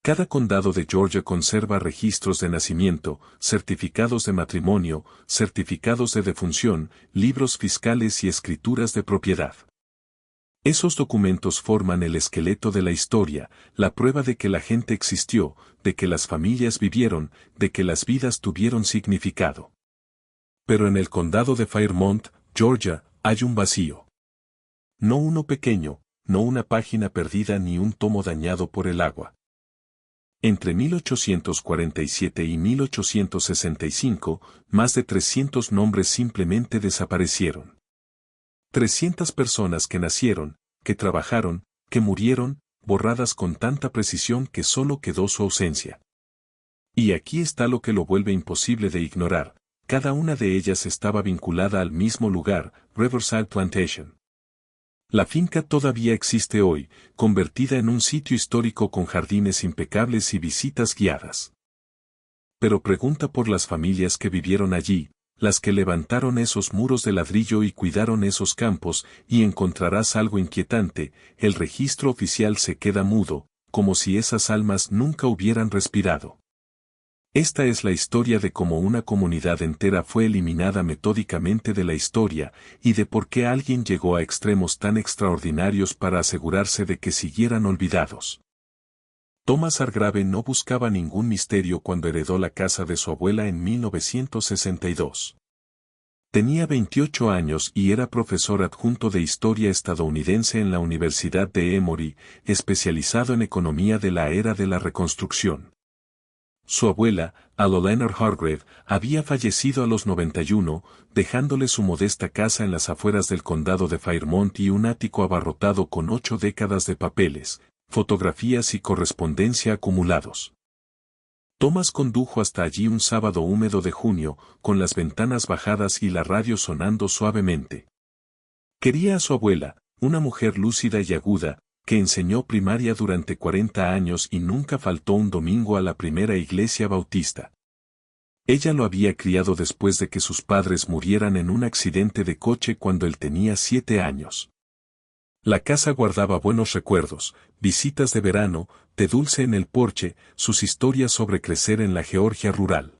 Cada condado de Georgia conserva registros de nacimiento, certificados de matrimonio, certificados de defunción, libros fiscales y escrituras de propiedad. Esos documentos forman el esqueleto de la historia, la prueba de que la gente existió, de que las familias vivieron, de que las vidas tuvieron significado. Pero en el condado de Fairmont, Georgia, hay un vacío. No uno pequeño, no una página perdida ni un tomo dañado por el agua. Entre 1847 y 1865, más de 300 nombres simplemente desaparecieron. 300 personas que nacieron, que trabajaron, que murieron, borradas con tanta precisión que solo quedó su ausencia. Y aquí está lo que lo vuelve imposible de ignorar, cada una de ellas estaba vinculada al mismo lugar, Riverside Plantation. La finca todavía existe hoy, convertida en un sitio histórico con jardines impecables y visitas guiadas. Pero pregunta por las familias que vivieron allí, las que levantaron esos muros de ladrillo y cuidaron esos campos, y encontrarás algo inquietante, el registro oficial se queda mudo, como si esas almas nunca hubieran respirado. Esta es la historia de cómo una comunidad entera fue eliminada metódicamente de la historia, y de por qué alguien llegó a extremos tan extraordinarios para asegurarse de que siguieran olvidados. Thomas Hargrave no buscaba ningún misterio cuando heredó la casa de su abuela en 1962. Tenía 28 años y era profesor adjunto de historia estadounidense en la Universidad de Emory, especializado en economía de la era de la reconstrucción. Su abuela, Alo Leonard Hargrave, había fallecido a los 91, dejándole su modesta casa en las afueras del condado de Fairmont y un ático abarrotado con 8 décadas de papeles, fotografías y correspondencia acumulados. Thomas condujo hasta allí un sábado húmedo de junio, con las ventanas bajadas y la radio sonando suavemente. Quería a su abuela, una mujer lúcida y aguda, que enseñó primaria durante 40 años y nunca faltó un domingo a la primera iglesia bautista. Ella lo había criado después de que sus padres murieran en un accidente de coche cuando él tenía 7 años. La casa guardaba buenos recuerdos, visitas de verano, té dulce en el porche, sus historias sobre crecer en la Georgia rural.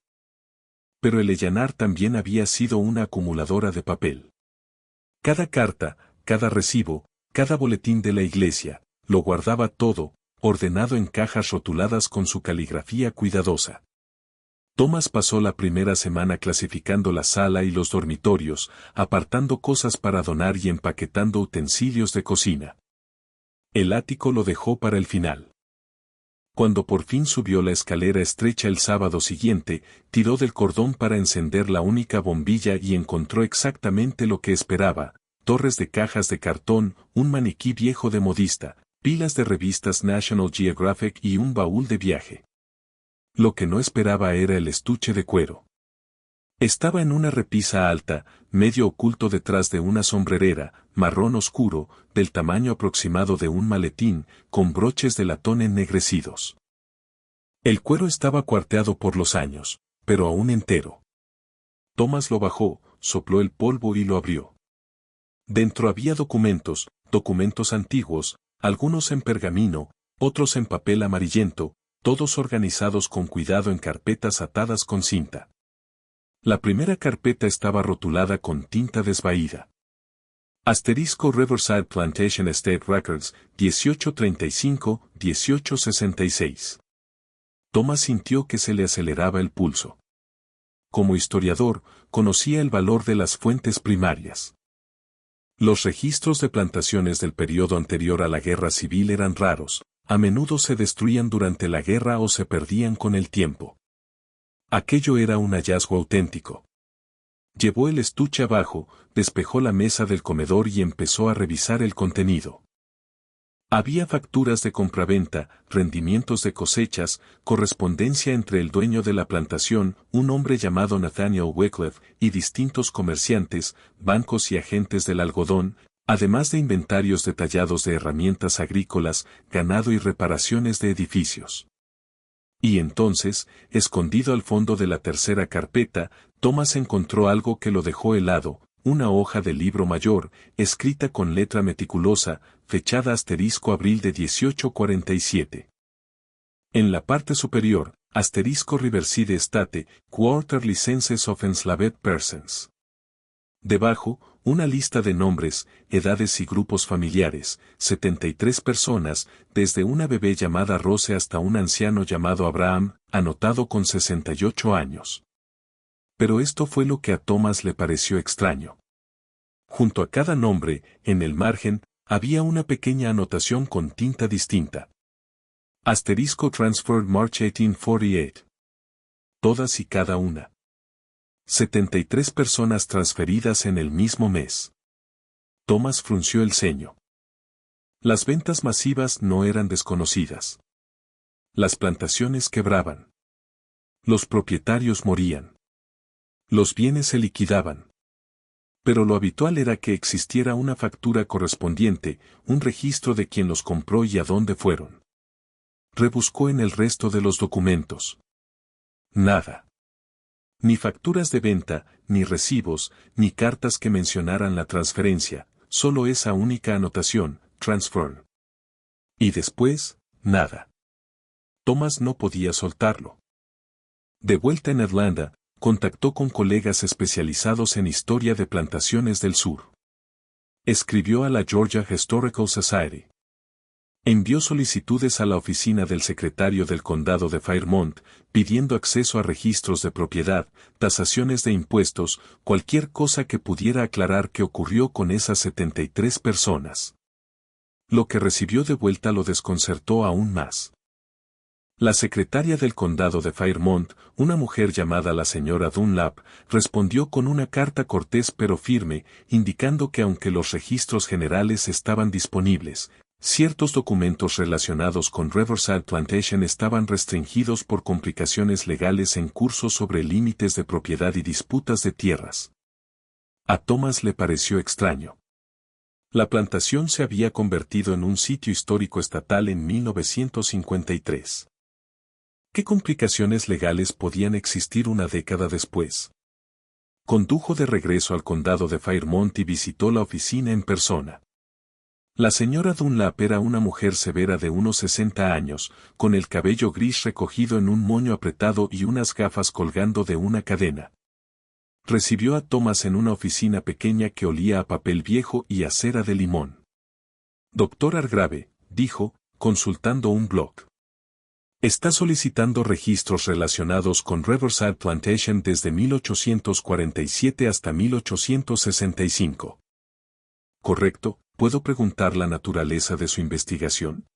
Pero el Ellanar también había sido una acumuladora de papel. Cada carta, cada recibo, cada boletín de la iglesia, lo guardaba todo, ordenado en cajas rotuladas con su caligrafía cuidadosa. Thomas pasó la primera semana clasificando la sala y los dormitorios, apartando cosas para donar y empaquetando utensilios de cocina. El ático lo dejó para el final. Cuando por fin subió la escalera estrecha el sábado siguiente, tiró del cordón para encender la única bombilla y encontró exactamente lo que esperaba: torres de cajas de cartón, un maniquí viejo de modista, pilas de revistas National Geographic y un baúl de viaje. Lo que no esperaba era el estuche de cuero. Estaba en una repisa alta, medio oculto detrás de una sombrerera, marrón oscuro, del tamaño aproximado de un maletín, con broches de latón ennegrecidos. El cuero estaba cuarteado por los años, pero aún entero. Thomas lo bajó, sopló el polvo y lo abrió. Dentro había documentos antiguos, algunos en pergamino, otros en papel amarillento, todos organizados con cuidado en carpetas atadas con cinta. La primera carpeta estaba rotulada con tinta desvaída. Asterisco Riverside Plantation Estate Records, 1835-1866. Thomas sintió que se le aceleraba el pulso. Como historiador, conocía el valor de las fuentes primarias. Los registros de plantaciones del periodo anterior a la guerra civil eran raros, a menudo se destruían durante la guerra o se perdían con el tiempo. Aquello era un hallazgo auténtico. Llevó el estuche abajo, despejó la mesa del comedor y empezó a revisar el contenido. Había facturas de compraventa, rendimientos de cosechas, correspondencia entre el dueño de la plantación, un hombre llamado Nathaniel Wycliffe, y distintos comerciantes, bancos y agentes del algodón, además de inventarios detallados de herramientas agrícolas, ganado y reparaciones de edificios. Y entonces, escondido al fondo de la tercera carpeta, Thomas encontró algo que lo dejó helado, una hoja de libro mayor, escrita con letra meticulosa, fechada asterisco abril de 1847. En la parte superior, asterisco Riverside State, Quarter Licenses of Enslaved Persons. Debajo, una lista de nombres, edades y grupos familiares, 73 personas, desde una bebé llamada Rose hasta un anciano llamado Abraham, anotado con 68 años. Pero esto fue lo que a Thomas le pareció extraño. Junto a cada nombre, en el margen, había una pequeña anotación con tinta distinta. Asterisco Transferred March 1848. Todas y cada una. 73 personas transferidas en el mismo mes. Thomas frunció el ceño. Las ventas masivas no eran desconocidas. Las plantaciones quebraban. Los propietarios morían. Los bienes se liquidaban. Pero lo habitual era que existiera una factura correspondiente, un registro de quién los compró y a dónde fueron. Rebuscó en el resto de los documentos. Nada. Ni facturas de venta, ni recibos, ni cartas que mencionaran la transferencia, solo esa única anotación, transfer. Y después, nada. Thomas no podía soltarlo. De vuelta en Irlanda, contactó con colegas especializados en historia de plantaciones del sur. Escribió a la Georgia Historical Society. Envió solicitudes a la oficina del secretario del condado de Fairmont, pidiendo acceso a registros de propiedad, tasaciones de impuestos, cualquier cosa que pudiera aclarar qué ocurrió con esas 73 personas. Lo que recibió de vuelta lo desconcertó aún más. La secretaria del condado de Fairmont, una mujer llamada la señora Dunlap, respondió con una carta cortés pero firme, indicando que aunque los registros generales estaban disponibles, ciertos documentos relacionados con Riverside Plantation estaban restringidos por complicaciones legales en curso sobre límites de propiedad y disputas de tierras. A Thomas le pareció extraño. La plantación se había convertido en un sitio histórico estatal en 1953. ¿Qué complicaciones legales podían existir una década después? Condujo de regreso al condado de Fairmont y visitó la oficina en persona. La señora Dunlap era una mujer severa de unos 60 años, con el cabello gris recogido en un moño apretado y unas gafas colgando de una cadena. Recibió a Thomas en una oficina pequeña que olía a papel viejo y a cera de limón. Doctor Hargrave, dijo, consultando un blog. Está solicitando registros relacionados con Riverside Plantation desde 1847 hasta 1865. Correcto, ¿puedo preguntar la naturaleza de su investigación?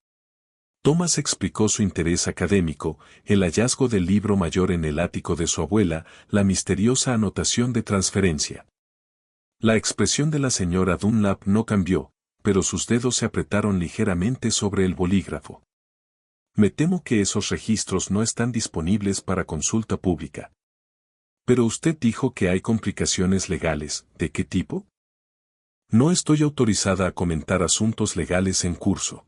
Thomas explicó su interés académico, el hallazgo del libro mayor en el ático de su abuela, la misteriosa anotación de transferencia. La expresión de la señora Dunlap no cambió, pero sus dedos se apretaron ligeramente sobre el bolígrafo. Me temo que esos registros no están disponibles para consulta pública. Pero usted dijo que hay complicaciones legales, ¿de qué tipo? No estoy autorizada a comentar asuntos legales en curso.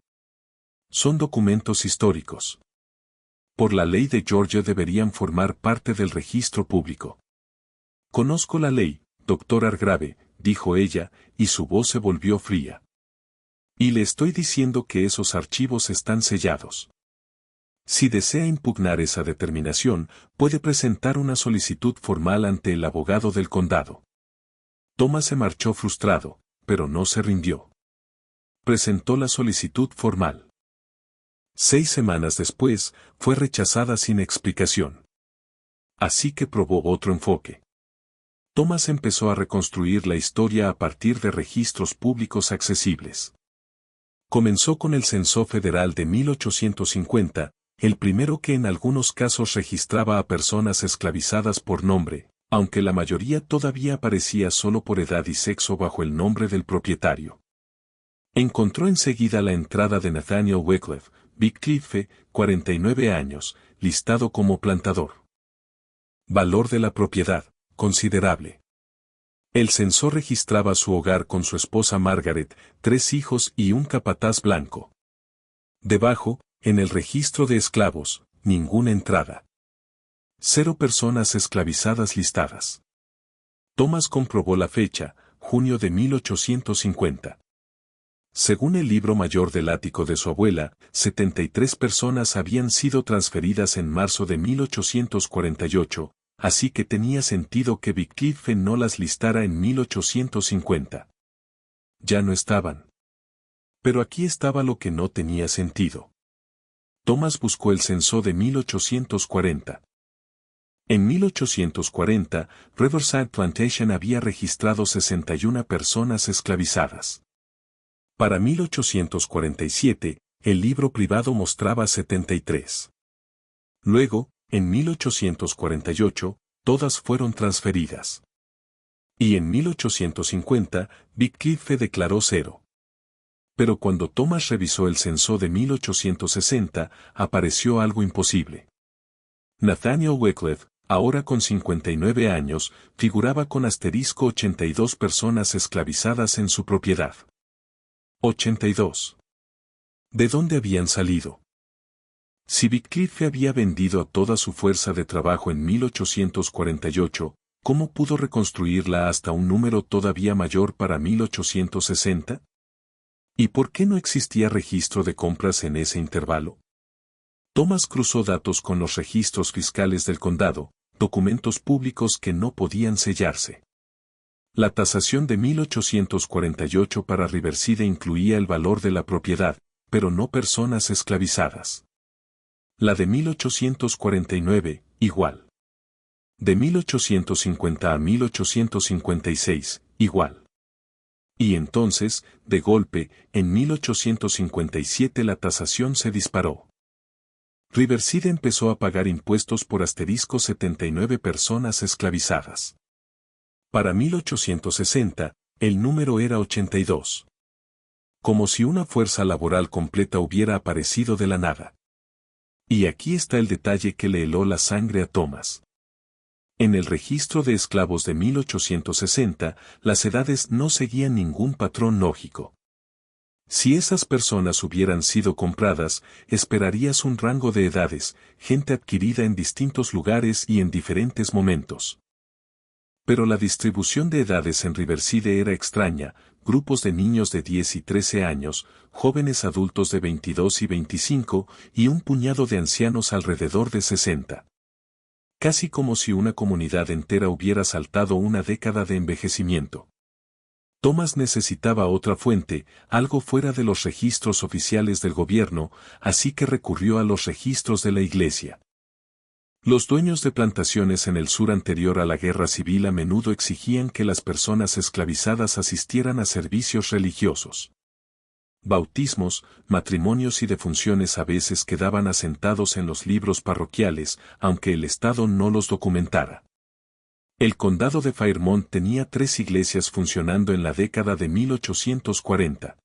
Son documentos históricos. Por la ley de Georgia deberían formar parte del registro público. Conozco la ley, doctor Hargrave, dijo ella, y su voz se volvió fría. Y le estoy diciendo que esos archivos están sellados. Si desea impugnar esa determinación, puede presentar una solicitud formal ante el abogado del condado. Thomas se marchó frustrado, pero no se rindió. Presentó la solicitud formal. 6 semanas después, fue rechazada sin explicación. Así que probó otro enfoque. Thomas empezó a reconstruir la historia a partir de registros públicos accesibles. Comenzó con el Censo Federal de 1850, el primero que en algunos casos registraba a personas esclavizadas por nombre, aunque la mayoría todavía aparecía solo por edad y sexo bajo el nombre del propietario. Encontró enseguida la entrada de Nathaniel Wycliffe, Wycliffe, 49 años, listado como plantador. Valor de la propiedad, considerable. El censor registraba su hogar con su esposa Margaret, 3 hijos y un capataz blanco. Debajo, en el registro de esclavos, ninguna entrada. 0 personas esclavizadas listadas. Thomas comprobó la fecha, junio de 1850. Según el libro mayor del ático de su abuela, 73 personas habían sido transferidas en marzo de 1848, así que tenía sentido que Wycliffe no las listara en 1850. Ya no estaban. Pero aquí estaba lo que no tenía sentido. Thomas buscó el censo de 1840. En 1840, Riverside Plantation había registrado 61 personas esclavizadas. Para 1847, el libro privado mostraba 73. Luego, en 1848, todas fueron transferidas. Y en 1850, Wycliffe declaró 0. Pero cuando Thomas revisó el censo de 1860, apareció algo imposible. Nathaniel Wycliffe, ahora con 59 años, figuraba con asterisco 82 personas esclavizadas en su propiedad. 82. ¿De dónde habían salido? Si Wycliffe había vendido a toda su fuerza de trabajo en 1848, ¿cómo pudo reconstruirla hasta un número todavía mayor para 1860? ¿Y por qué no existía registro de compras en ese intervalo? Thomas cruzó datos con los registros fiscales del condado, documentos públicos que no podían sellarse. La tasación de 1848 para Riverside incluía el valor de la propiedad, pero no personas esclavizadas. La de 1849, igual. De 1850 a 1856, igual. Y entonces, de golpe, en 1857 la tasación se disparó. Riverside empezó a pagar impuestos por asterisco 79 personas esclavizadas. Para 1860, el número era 82. Como si una fuerza laboral completa hubiera aparecido de la nada. Y aquí está el detalle que le heló la sangre a Thomas. En el registro de esclavos de 1860, las edades no seguían ningún patrón lógico. Si esas personas hubieran sido compradas, esperarías un rango de edades, gente adquirida en distintos lugares y en diferentes momentos. Pero la distribución de edades en Riverside era extraña, grupos de niños de 10 y 13 años, jóvenes adultos de 22 y 25, y un puñado de ancianos alrededor de 60. Casi como si una comunidad entera hubiera saltado una década de envejecimiento. Thomas necesitaba otra fuente, algo fuera de los registros oficiales del gobierno, así que recurrió a los registros de la iglesia. Los dueños de plantaciones en el sur anterior a la guerra civil a menudo exigían que las personas esclavizadas asistieran a servicios religiosos. Bautismos, matrimonios y defunciones a veces quedaban asentados en los libros parroquiales, aunque el Estado no los documentara. El condado de Fairmont tenía 3 iglesias funcionando en la década de 1840.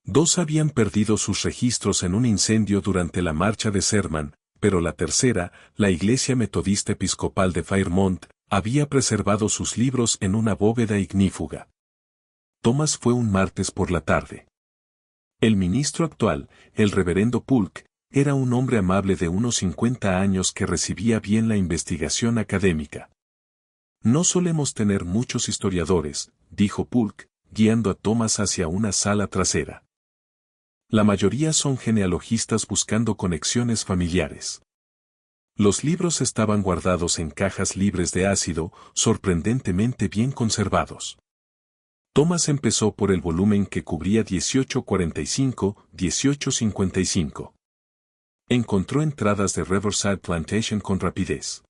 2 habían perdido sus registros en un incendio durante la marcha de Sherman, pero la tercera, la Iglesia Metodista Episcopal de Fairmont, había preservado sus libros en una bóveda ignífuga. Thomas fue un martes por la tarde. El ministro actual, el reverendo Polk, era un hombre amable de unos 50 años que recibía bien la investigación académica. No solemos tener muchos historiadores, dijo Polk, guiando a Thomas hacia una sala trasera. La mayoría son genealogistas buscando conexiones familiares. Los libros estaban guardados en cajas libres de ácido, sorprendentemente bien conservados. Thomas empezó por el volumen que cubría 1845-1855. Encontró entradas de Riverside Plantation con rapidez.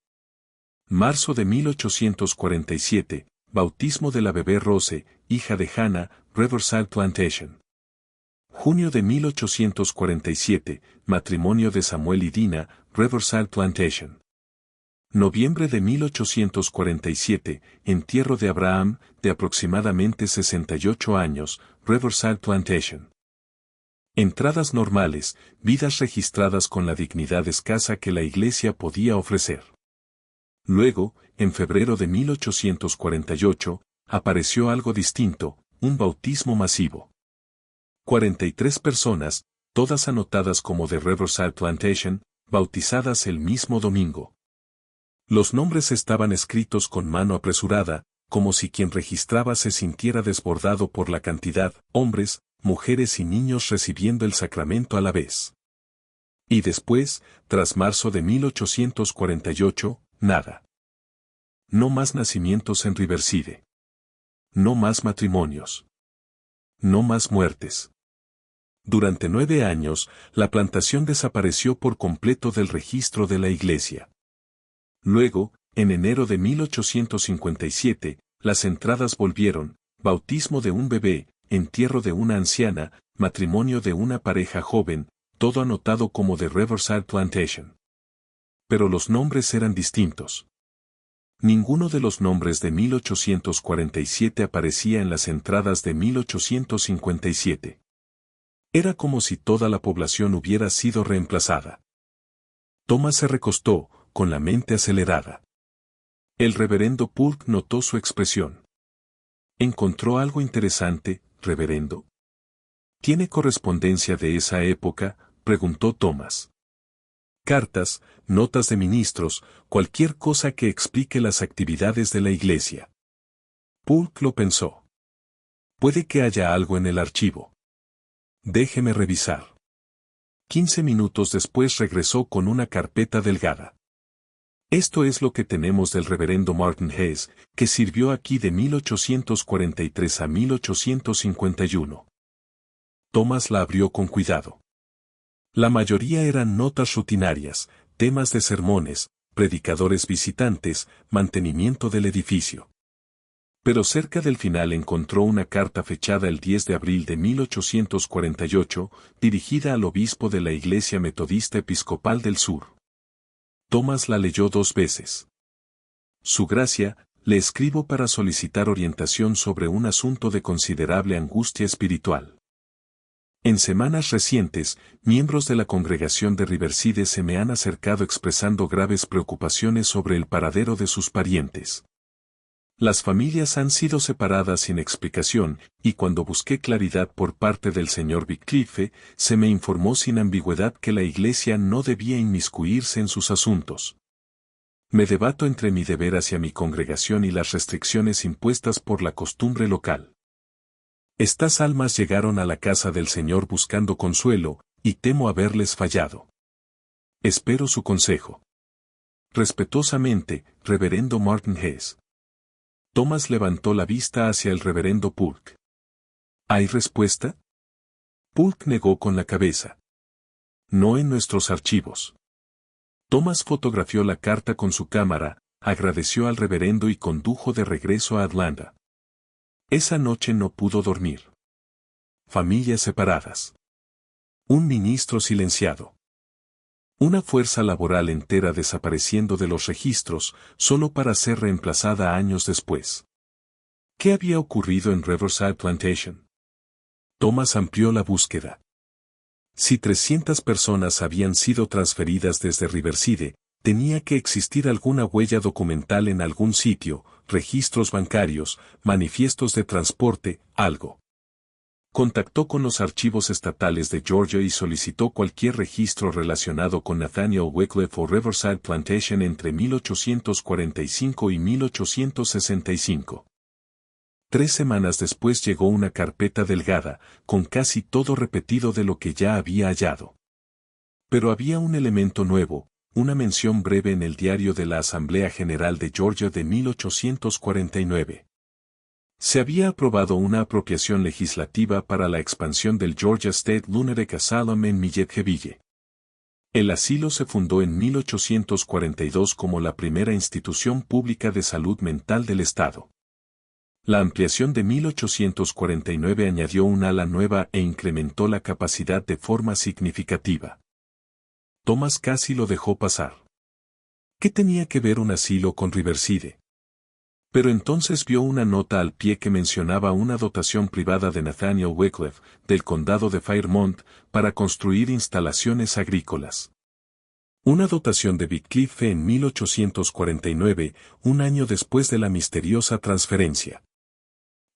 Marzo de 1847, bautismo de la bebé Rose, hija de Hannah, Riverside Plantation. Junio de 1847, matrimonio de Samuel y Dina, Riverside Plantation. Noviembre de 1847, entierro de Abraham, de aproximadamente 68 años, Riverside Plantation. Entradas normales, vidas registradas con la dignidad escasa que la iglesia podía ofrecer. Luego, en febrero de 1848, apareció algo distinto, un bautismo masivo. 43 personas, todas anotadas como de Riverside Plantation, bautizadas el mismo domingo. Los nombres estaban escritos con mano apresurada, como si quien registraba se sintiera desbordado por la cantidad, hombres, mujeres y niños recibiendo el sacramento a la vez. Y después, tras marzo de 1848, nada. No más nacimientos en Riverside. No más matrimonios. No más muertes. Durante 9 años, la plantación desapareció por completo del registro de la iglesia. Luego, en enero de 1857, las entradas volvieron: bautismo de un bebé, entierro de una anciana, matrimonio de una pareja joven, todo anotado como de Riverside Plantation. Pero los nombres eran distintos. Ninguno de los nombres de 1847 aparecía en las entradas de 1857. Era como si toda la población hubiera sido reemplazada. Thomas se recostó, con la mente acelerada. El reverendo Polk notó su expresión. ¿Encontró algo interesante, reverendo? ¿Tiene correspondencia de esa época?, preguntó Thomas. Cartas, notas de ministros, cualquier cosa que explique las actividades de la iglesia. Polk lo pensó. Puede que haya algo en el archivo. Déjeme revisar. 15 minutos después regresó con una carpeta delgada. Esto es lo que tenemos del reverendo Martin Hess, que sirvió aquí de 1843 a 1851. Thomas la abrió con cuidado. La mayoría eran notas rutinarias, temas de sermones, predicadores visitantes, mantenimiento del edificio. Pero cerca del final encontró una carta fechada el 10 de abril de 1848, dirigida al obispo de la Iglesia Metodista Episcopal del Sur. Thomas la leyó 2 veces. Su gracia, le escribo para solicitar orientación sobre un asunto de considerable angustia espiritual. En semanas recientes, miembros de la congregación de Riverside se me han acercado expresando graves preocupaciones sobre el paradero de sus parientes. Las familias han sido separadas sin explicación, y cuando busqué claridad por parte del señor Wycliffe, se me informó sin ambigüedad que la Iglesia no debía inmiscuirse en sus asuntos. Me debato entre mi deber hacia mi congregación y las restricciones impuestas por la costumbre local. Estas almas llegaron a la casa del Señor buscando consuelo, y temo haberles fallado. Espero su consejo. Respetuosamente, reverendo Martin Hess. Thomas levantó la vista hacia el reverendo Polk. ¿Hay respuesta? Polk negó con la cabeza. No en nuestros archivos. Thomas fotografió la carta con su cámara, agradeció al reverendo y condujo de regreso a Atlanta. Esa noche no pudo dormir. Familias separadas. Un ministro silenciado. Una fuerza laboral entera desapareciendo de los registros, solo para ser reemplazada años después. ¿Qué había ocurrido en Riverside Plantation? Thomas amplió la búsqueda. Si 300 personas habían sido transferidas desde Riverside, tenía que existir alguna huella documental en algún sitio, registros bancarios, manifiestos de transporte, algo. Contactó con los archivos estatales de Georgia y solicitó cualquier registro relacionado con Nathaniel Wycliffe o Riverside Plantation entre 1845 y 1865. 3 semanas después llegó una carpeta delgada, con casi todo repetido de lo que ya había hallado. Pero había un elemento nuevo, una mención breve en el diario de la Asamblea General de Georgia de 1849. Se había aprobado una apropiación legislativa para la expansión del Georgia State Lunatic Asylum en Milletville. El asilo se fundó en 1842 como la primera institución pública de salud mental del estado. La ampliación de 1849 añadió un ala nueva e incrementó la capacidad de forma significativa. Thomas casi lo dejó pasar. ¿Qué tenía que ver un asilo con Riverside? Pero entonces vio una nota al pie que mencionaba una dotación privada de Nathaniel Wycliffe, del condado de Fairmont, para construir instalaciones agrícolas. Una dotación de Wycliffe en 1849, un año después de la misteriosa transferencia.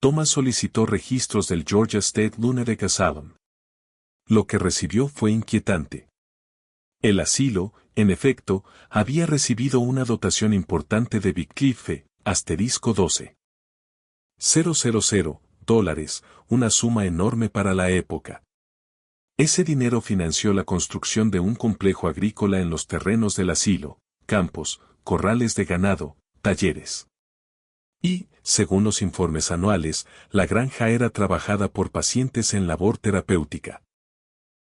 Thomas solicitó registros del Georgia State Lunatic Asylum. Lo que recibió fue inquietante. El asilo, en efecto, había recibido una dotación importante de Wycliffe, *12. 000, $1,000,000, una suma enorme para la época. Ese dinero financió la construcción de un complejo agrícola en los terrenos del asilo, campos, corrales de ganado, talleres. Y, según los informes anuales, la granja era trabajada por pacientes en labor terapéutica.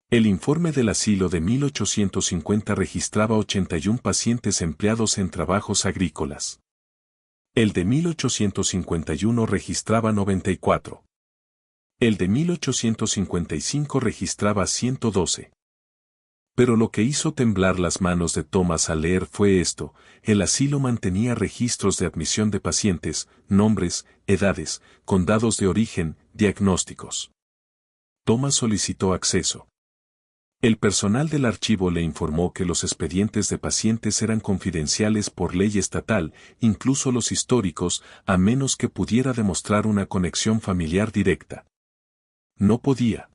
El informe del asilo de 1850 registraba 81 pacientes empleados en trabajos agrícolas. El de 1851 registraba 94. El de 1855 registraba 112. Pero lo que hizo temblar las manos de Thomas al leer fue esto: el asilo mantenía registros de admisión de pacientes, nombres, edades, condados de origen, diagnósticos. Thomas solicitó acceso. El personal del archivo le informó que los expedientes de pacientes eran confidenciales por ley estatal, incluso los históricos, a menos que pudiera demostrar una conexión familiar directa. No podía.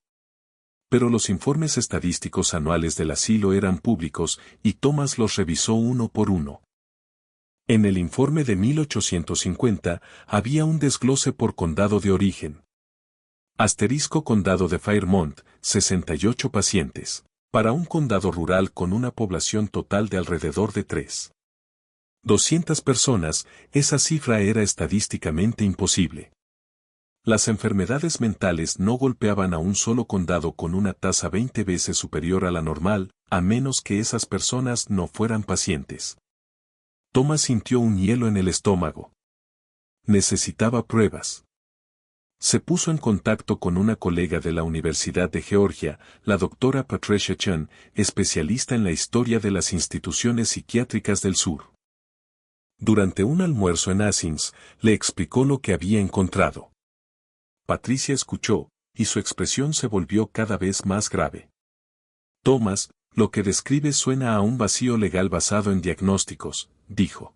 Pero los informes estadísticos anuales del asilo eran públicos y Thomas los revisó uno por uno. En el informe de 1850 había un desglose por condado de origen. Asterisco condado de Fairmont, 68 pacientes. Para un condado rural con una población total de alrededor de 300 personas, esa cifra era estadísticamente imposible. Las enfermedades mentales no golpeaban a un solo condado con una tasa 20 veces superior a la normal, a menos que esas personas no fueran pacientes. Thomas sintió un hielo en el estómago. Necesitaba pruebas. Se puso en contacto con una colega de la Universidad de Georgia, la doctora Patricia Chen, especialista en la historia de las instituciones psiquiátricas del sur. Durante un almuerzo en Athens, le explicó lo que había encontrado. Patricia escuchó, y su expresión se volvió cada vez más grave. Thomas, lo que describe suena a un vacío legal basado en diagnósticos, dijo.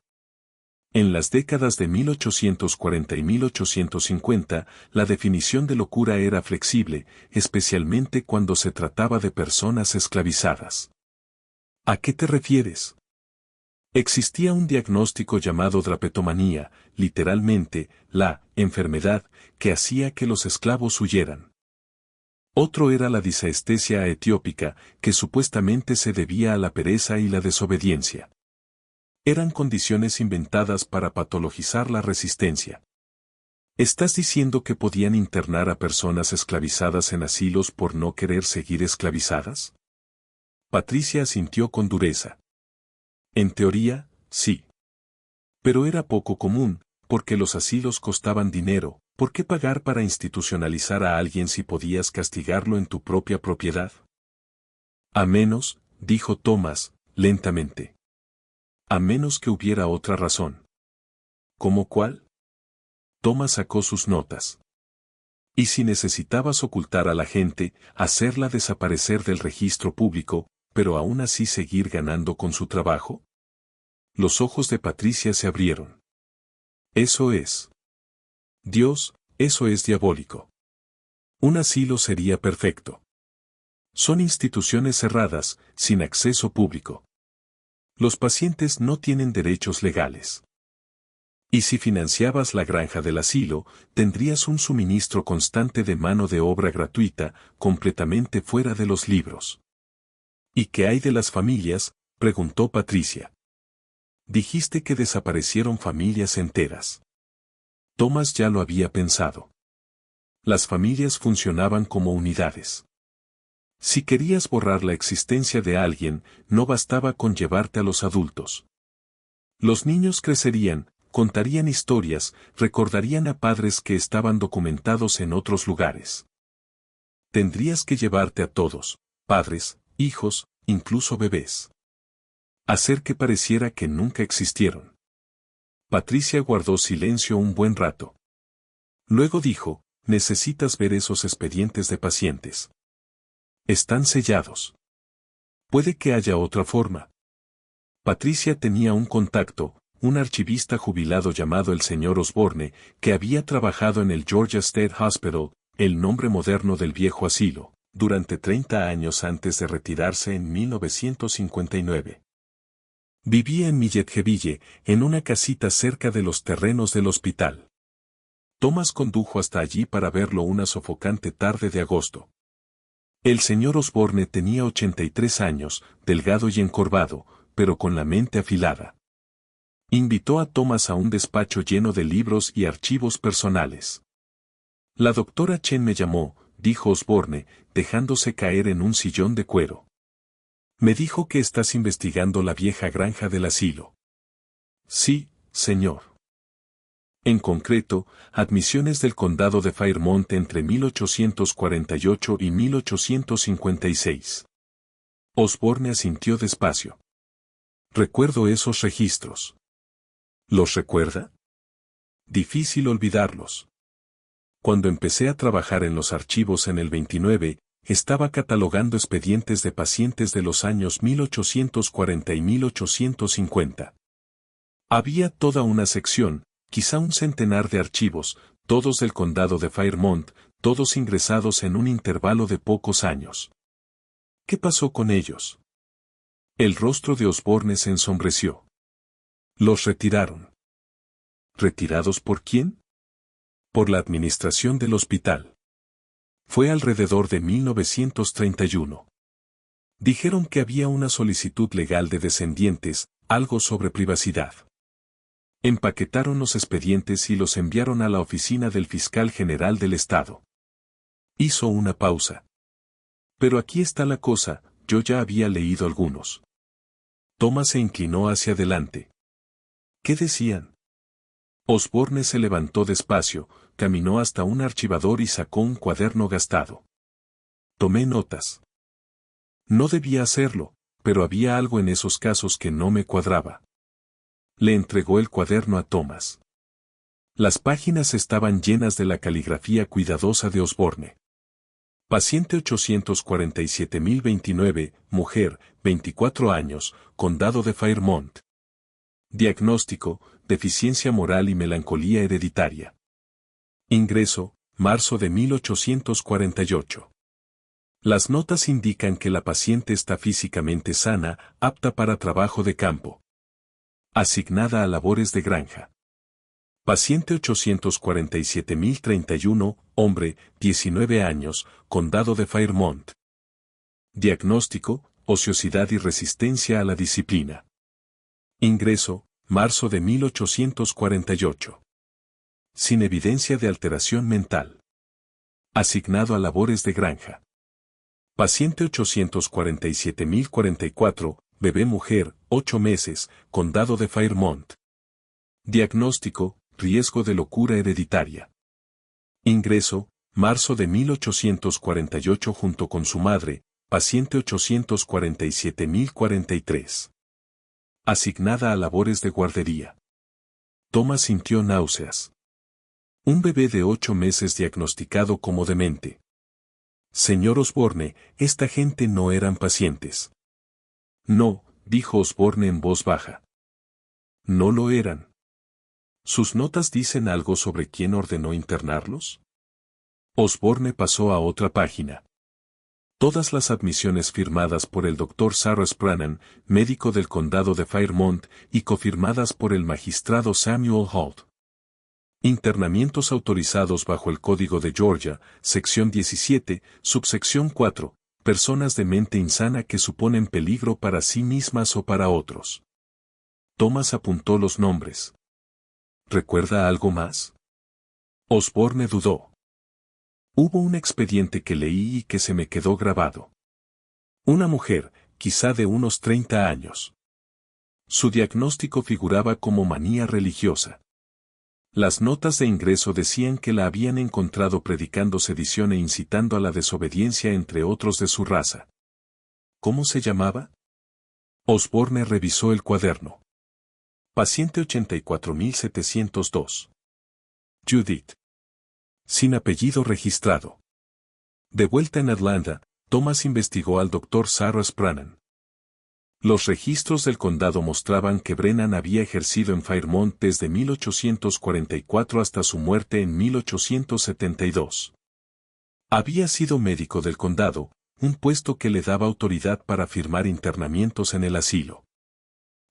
En las décadas de 1840 y 1850, la definición de locura era flexible, especialmente cuando se trataba de personas esclavizadas. ¿A qué te refieres? Existía un diagnóstico llamado drapetomanía, literalmente, la enfermedad que hacía que los esclavos huyeran. Otro era la disestesia etiópica, que supuestamente se debía a la pereza y la desobediencia. Eran condiciones inventadas para patologizar la resistencia. ¿Estás diciendo que podían internar a personas esclavizadas en asilos por no querer seguir esclavizadas? Patricia asintió con dureza. En teoría, sí. Pero era poco común, porque los asilos costaban dinero. ¿Por qué pagar para institucionalizar a alguien si podías castigarlo en tu propia propiedad? A menos, dijo Thomas, lentamente. A menos que hubiera otra razón. ¿Cómo cuál? Thomas sacó sus notas. ¿Y si necesitabas ocultar a la gente, hacerla desaparecer del registro público, pero aún así seguir ganando con su trabajo? Los ojos de Patricia se abrieron. Eso es. Dios, eso es diabólico. Un asilo sería perfecto. Son instituciones cerradas, sin acceso público. Los pacientes no tienen derechos legales. Y si financiabas la granja del asilo, tendrías un suministro constante de mano de obra gratuita, completamente fuera de los libros. ¿Y qué hay de las familias?, preguntó Patricia. Dijiste que desaparecieron familias enteras. Thomas ya lo había pensado. Las familias funcionaban como unidades. Si querías borrar la existencia de alguien, no bastaba con llevarte a los adultos. Los niños crecerían, contarían historias, recordarían a padres que estaban documentados en otros lugares. Tendrías que llevarte a todos, padres, hijos, incluso bebés. Hacer que pareciera que nunca existieron. Patricia guardó silencio un buen rato. Luego dijo, necesitas ver esos expedientes de pacientes. Están sellados. Puede que haya otra forma. Patricia tenía un contacto, un archivista jubilado llamado el señor Osborne, que había trabajado en el Georgia State Hospital, el nombre moderno del viejo asilo, durante 30 años antes de retirarse en 1959. Vivía en Milledgeville, en una casita cerca de los terrenos del hospital. Thomas condujo hasta allí para verlo una sofocante tarde de agosto. El señor Osborne tenía 83 años, delgado y encorvado, pero con la mente afilada. Invitó a Thomas a un despacho lleno de libros y archivos personales. La doctora Chen me llamó, dijo Osborne, dejándose caer en un sillón de cuero. Me dijo que estás investigando la vieja granja del asilo. Sí, señor. En concreto, admisiones del condado de Fairmont entre 1848 y 1856. Osborne asintió despacio. Recuerdo esos registros. ¿Los recuerda? Difícil olvidarlos. Cuando empecé a trabajar en los archivos en el 29, estaba catalogando expedientes de pacientes de los años 1840 y 1850. Había toda una sección, quizá un centenar de archivos, todos del condado de Fairmont, todos ingresados en un intervalo de pocos años. ¿Qué pasó con ellos? El rostro de Osborne se ensombreció. Los retiraron. ¿Retirados por quién? Por la administración del hospital. Fue alrededor de 1931. Dijeron que había una solicitud legal de descendientes, algo sobre privacidad. Empaquetaron los expedientes y los enviaron a la oficina del fiscal general del estado. Hizo una pausa. Pero aquí está la cosa, yo ya había leído algunos. Thomas se inclinó hacia adelante. ¿Qué decían? Osborne se levantó despacio, caminó hasta un archivador y sacó un cuaderno gastado. Tomé notas. No debía hacerlo, pero había algo en esos casos que no me cuadraba. Le entregó el cuaderno a Thomas. Las páginas estaban llenas de la caligrafía cuidadosa de Osborne. Paciente 847.029, mujer, 24 años, condado de Fairmont. Diagnóstico, deficiencia moral y melancolía hereditaria. Ingreso, marzo de 1848. Las notas indican que la paciente está físicamente sana, apta para trabajo de campo. Asignada a labores de granja. Paciente 847.031, hombre, 19 años, condado de Fairmont. Diagnóstico, ociosidad y resistencia a la disciplina. Ingreso, marzo de 1848. Sin evidencia de alteración mental. Asignado a labores de granja. Paciente 847.044, bebé mujer, 8 meses, condado de Fairmont. Diagnóstico, riesgo de locura hereditaria. Ingreso, marzo de 1848 junto con su madre, paciente 847.043. Asignada a labores de guardería. Thomas sintió náuseas. Un bebé de 8 meses diagnosticado como demente. Señor Osborne, esta gente no eran pacientes. No, dijo Osborne en voz baja. No lo eran. ¿Sus notas dicen algo sobre quién ordenó internarlos? Osborne pasó a otra página. Todas las admisiones firmadas por el Dr. Cyrus Brannan, médico del condado de Fairmont, y cofirmadas por el magistrado Samuel Holt. Internamientos autorizados bajo el Código de Georgia, sección 17, subsección 4, personas de mente insana que suponen peligro para sí mismas o para otros. Thomas apuntó los nombres. ¿Recuerda algo más? Osborne dudó. Hubo un expediente que leí y que se me quedó grabado. Una mujer, quizá de unos 30 años. Su diagnóstico figuraba como manía religiosa. Las notas de ingreso decían que la habían encontrado predicando sedición e incitando a la desobediencia entre otros de su raza. ¿Cómo se llamaba? Osborne revisó el cuaderno. Paciente 84.702. Judith. Sin apellido registrado. De vuelta en Atlanta, Thomas investigó al Dr. Cyrus Brannan. Los registros del condado mostraban que Brennan había ejercido en Fairmont desde 1844 hasta su muerte en 1872. Había sido médico del condado, un puesto que le daba autoridad para firmar internamientos en el asilo.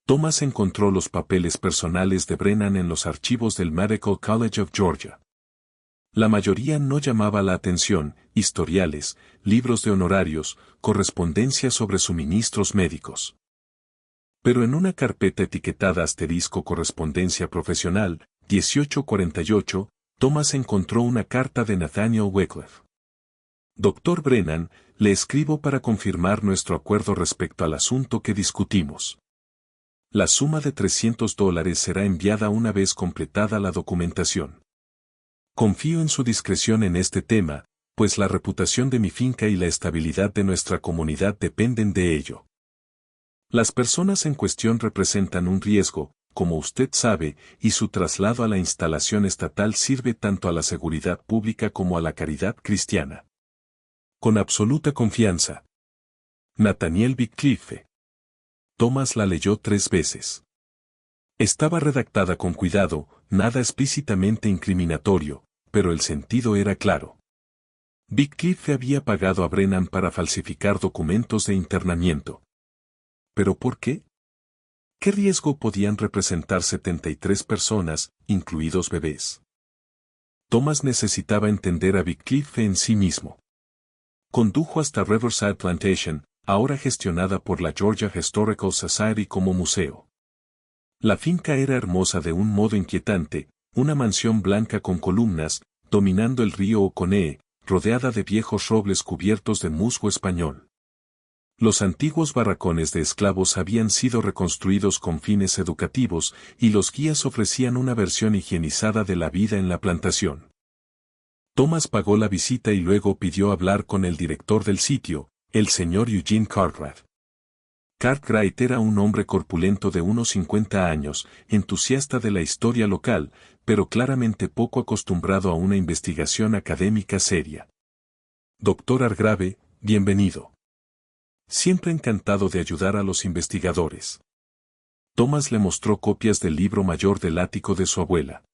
Thomas encontró los papeles personales de Brennan en los archivos del Medical College of Georgia. La mayoría no llamaba la atención: historiales, libros de honorarios, correspondencia sobre suministros médicos. Pero en una carpeta etiquetada * correspondencia profesional, 1848, Thomas encontró una carta de Nathaniel Wycliffe. Dr. Brennan, le escribo para confirmar nuestro acuerdo respecto al asunto que discutimos. La suma de $300 será enviada una vez completada la documentación. Confío en su discreción en este tema, pues la reputación de mi finca y la estabilidad de nuestra comunidad dependen de ello. Las personas en cuestión representan un riesgo, como usted sabe, y su traslado a la instalación estatal sirve tanto a la seguridad pública como a la caridad cristiana. Con absoluta confianza. Nathaniel Wycliffe. Thomas la leyó 3 veces. Estaba redactada con cuidado, nada explícitamente incriminatorio, pero el sentido era claro. Wycliffe había pagado a Brennan para falsificar documentos de internamiento. ¿Pero por qué? ¿Qué riesgo podían representar 73 personas, incluidos bebés? Thomas necesitaba entender a Wycliffe en sí mismo. Condujo hasta Riverside Plantation, ahora gestionada por la Georgia Historical Society como museo. La finca era hermosa de un modo inquietante, una mansión blanca con columnas, dominando el río Oconee, rodeada de viejos robles cubiertos de musgo español. Los antiguos barracones de esclavos habían sido reconstruidos con fines educativos, y los guías ofrecían una versión higienizada de la vida en la plantación. Thomas pagó la visita y luego pidió hablar con el director del sitio, el señor Eugene Cartwright. Cartwright era un hombre corpulento de unos 50 años, entusiasta de la historia local, pero claramente poco acostumbrado a una investigación académica seria. Doctor Hargrave, bienvenido. Siempre encantado de ayudar a los investigadores. Thomas le mostró copias del libro mayor del ático de su abuela.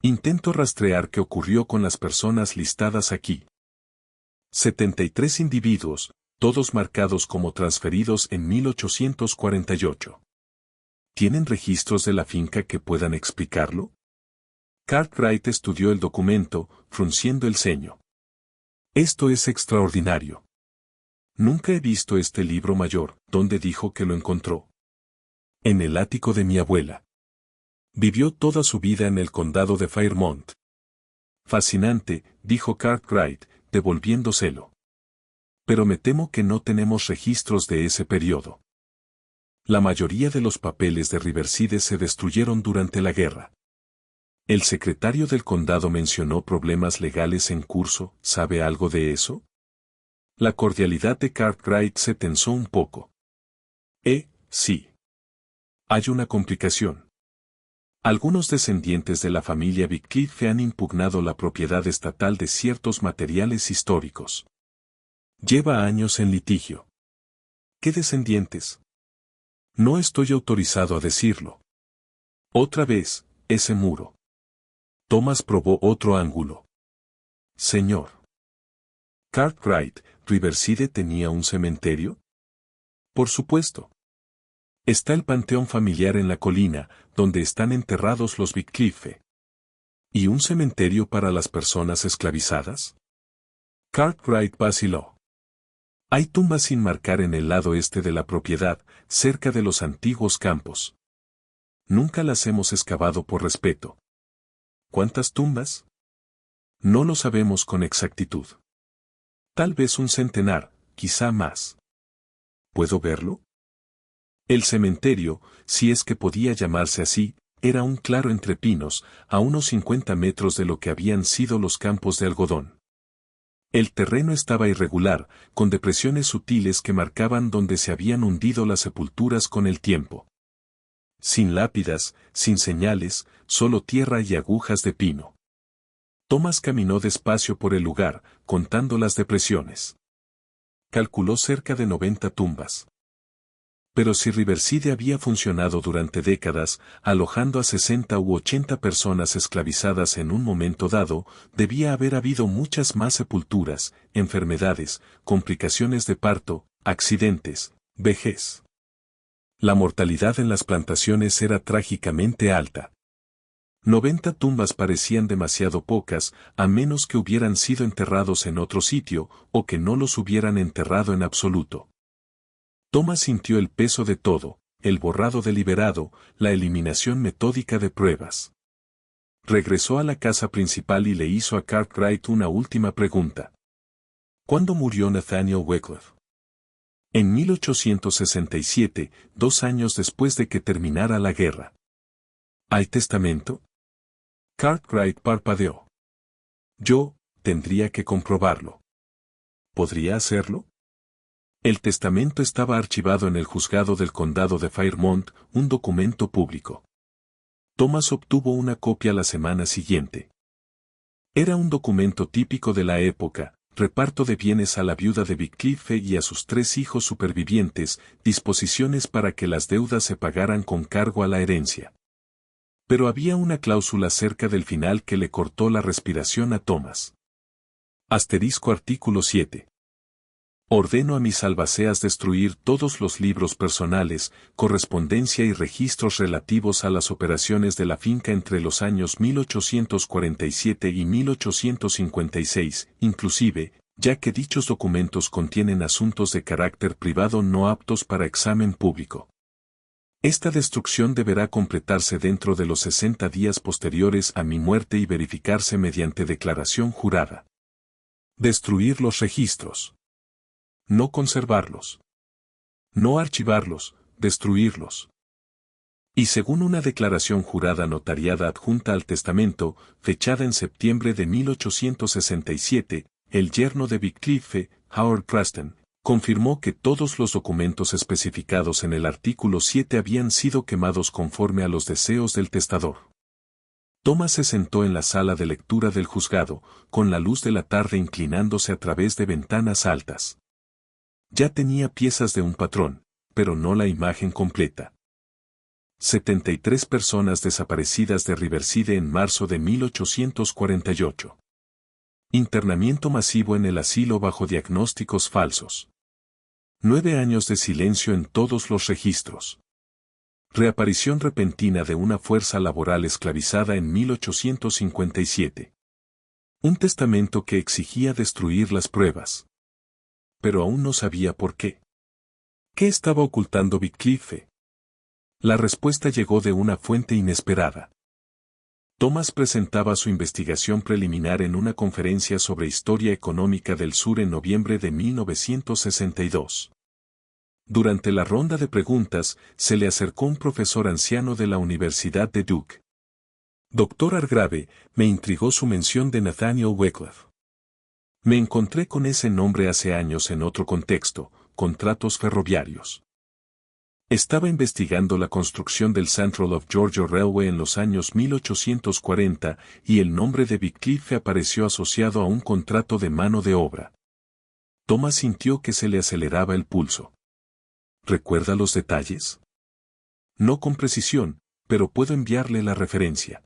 Intento rastrear qué ocurrió con las personas listadas aquí. 73 individuos, todos marcados como transferidos en 1848. ¿Tienen registros de la finca que puedan explicarlo? Cartwright estudió el documento, frunciendo el ceño. Esto es extraordinario. Nunca he visto este libro mayor. ¿Dónde dijo que lo encontró? En el ático de mi abuela. Vivió toda su vida en el condado de Fairmont. Fascinante, dijo Cartwright, devolviéndoselo. Pero me temo que no tenemos registros de ese periodo. La mayoría de los papeles de Riverside se destruyeron durante la guerra. El secretario del condado mencionó problemas legales en curso. ¿Sabe algo de eso? La cordialidad de Cartwright se tensó un poco. Sí. Hay una complicación. Algunos descendientes de la familia Wycliffe han impugnado la propiedad estatal de ciertos materiales históricos. Lleva años en litigio. ¿Qué descendientes? No estoy autorizado a decirlo. Otra vez, ese muro. Thomas probó otro ángulo. Señor. Cartwright, ¿Riverside tenía un cementerio? Por supuesto. Está el panteón familiar en la colina, donde están enterrados los Wycliffe. ¿Y un cementerio para las personas esclavizadas? Cartwright vaciló. Hay tumbas sin marcar en el lado este de la propiedad, cerca de los antiguos campos. Nunca las hemos excavado por respeto. ¿Cuántas tumbas? No lo sabemos con exactitud. Tal vez un centenar, quizá más. ¿Puedo verlo? El cementerio, si es que podía llamarse así, era un claro entre pinos, a unos 50 metros de lo que habían sido los campos de algodón. El terreno estaba irregular, con depresiones sutiles que marcaban donde se habían hundido las sepulturas con el tiempo. Sin lápidas, sin señales, solo tierra y agujas de pino. Thomas caminó despacio por el lugar, contando las depresiones. Calculó cerca de 90 tumbas. Pero si Riverside había funcionado durante décadas, alojando a 60 u 80 personas esclavizadas en un momento dado, debía haber habido muchas más sepulturas, enfermedades, complicaciones de parto, accidentes, vejez. La mortalidad en las plantaciones era trágicamente alta. 90 tumbas parecían demasiado pocas, a menos que hubieran sido enterrados en otro sitio, o que no los hubieran enterrado en absoluto. Thomas sintió el peso de todo, el borrado deliberado, la eliminación metódica de pruebas. Regresó a la casa principal y le hizo a Cartwright una última pregunta. ¿Cuándo murió Nathaniel Wycliffe? En 1867, 2 años después de que terminara la guerra. ¿Hay testamento? Cartwright parpadeó. Yo, tendría que comprobarlo. ¿Podría hacerlo? El testamento estaba archivado en el juzgado del condado de Fairmont, un documento público. Thomas obtuvo una copia la semana siguiente. Era un documento típico de la época, reparto de bienes a la viuda de Wycliffe y a sus 3 hijos supervivientes, disposiciones para que las deudas se pagaran con cargo a la herencia. Pero había una cláusula cerca del final que le cortó la respiración a Thomas. Artículo 7. Ordeno a mis albaceas destruir todos los libros personales, correspondencia y registros relativos a las operaciones de la finca entre los años 1847 y 1856, inclusive, ya que dichos documentos contienen asuntos de carácter privado no aptos para examen público. Esta destrucción deberá completarse dentro de los 60 días posteriores a mi muerte y verificarse mediante declaración jurada. Destruir los registros. No conservarlos. No archivarlos, destruirlos. Y según una declaración jurada notariada adjunta al testamento, fechada en septiembre de 1867, el yerno de Wycliffe, Howard Preston, confirmó que todos los documentos especificados en el artículo 7 habían sido quemados conforme a los deseos del testador. Thomas se sentó en la sala de lectura del juzgado, con la luz de la tarde inclinándose a través de ventanas altas. Ya tenía piezas de un patrón, pero no la imagen completa. 73 personas desaparecidas de Riverside en marzo de 1848. Internamiento masivo en el asilo bajo diagnósticos falsos. 9 años de silencio en todos los registros. Reaparición repentina de una fuerza laboral esclavizada en 1857. Un testamento que exigía destruir las pruebas. Pero aún no sabía por qué. ¿Qué estaba ocultando Wycliffe? La respuesta llegó de una fuente inesperada. Thomas presentaba su investigación preliminar en una conferencia sobre historia económica del sur en noviembre de 1962. Durante la ronda de preguntas, se le acercó un profesor anciano de la Universidad de Duke. Doctor Hargrave, me intrigó su mención de Nathaniel Wycliffe. Me encontré con ese nombre hace años en otro contexto, contratos ferroviarios. Estaba investigando la construcción del Central of Georgia Railway en los años 1840 y el nombre de Wycliffe apareció asociado a un contrato de mano de obra. Thomas sintió que se le aceleraba el pulso. ¿Recuerda los detalles? No con precisión, pero puedo enviarle la referencia.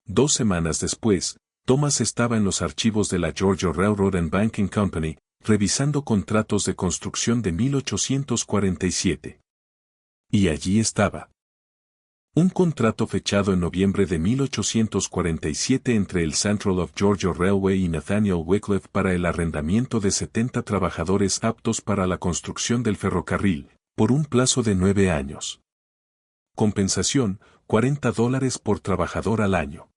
2 semanas después, Thomas estaba en los archivos de la Georgia Railroad and Banking Company, revisando contratos de construcción de 1847. Y allí estaba. Un contrato fechado en noviembre de 1847 entre el Central of Georgia Railway y Nathaniel Wycliffe para el arrendamiento de 70 trabajadores aptos para la construcción del ferrocarril, por un plazo de 9 años. Compensación, $40 por trabajador al año.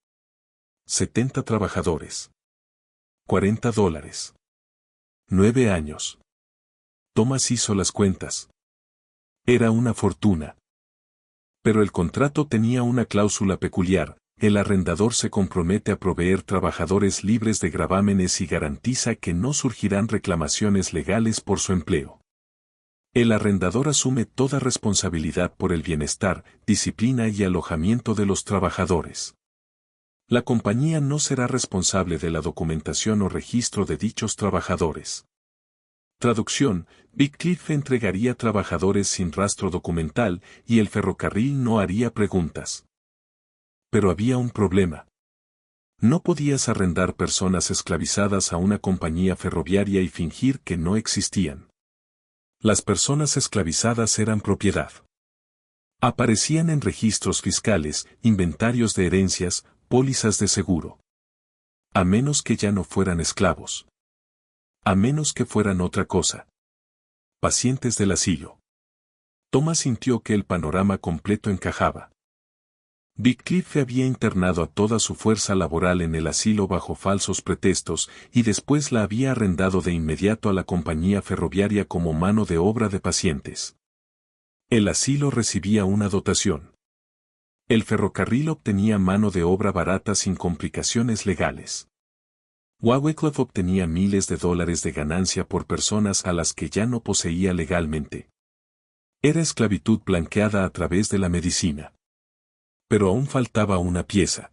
70 trabajadores. $40. 9 años. Thomas hizo las cuentas. Era una fortuna. Pero el contrato tenía una cláusula peculiar: el arrendador se compromete a proveer trabajadores libres de gravámenes y garantiza que no surgirán reclamaciones legales por su empleo. El arrendador asume toda responsabilidad por el bienestar, disciplina y alojamiento de los trabajadores. La compañía no será responsable de la documentación o registro de dichos trabajadores. Traducción: Wycliffe entregaría trabajadores sin rastro documental y el ferrocarril no haría preguntas. Pero había un problema. No podías arrendar personas esclavizadas a una compañía ferroviaria y fingir que no existían. Las personas esclavizadas eran propiedad. Aparecían en registros fiscales, inventarios de herencias, pólizas de seguro. A menos que ya no fueran esclavos. A menos que fueran otra cosa. Pacientes del asilo. Thomas sintió que el panorama completo encajaba. Wycliffe había internado a toda su fuerza laboral en el asilo bajo falsos pretextos y después la había arrendado de inmediato a la compañía ferroviaria como mano de obra de pacientes. El asilo recibía una dotación. El ferrocarril obtenía mano de obra barata sin complicaciones legales. Wycliffe obtenía miles de dólares de ganancia por personas a las que ya no poseía legalmente. Era esclavitud blanqueada a través de la medicina. Pero aún faltaba una pieza.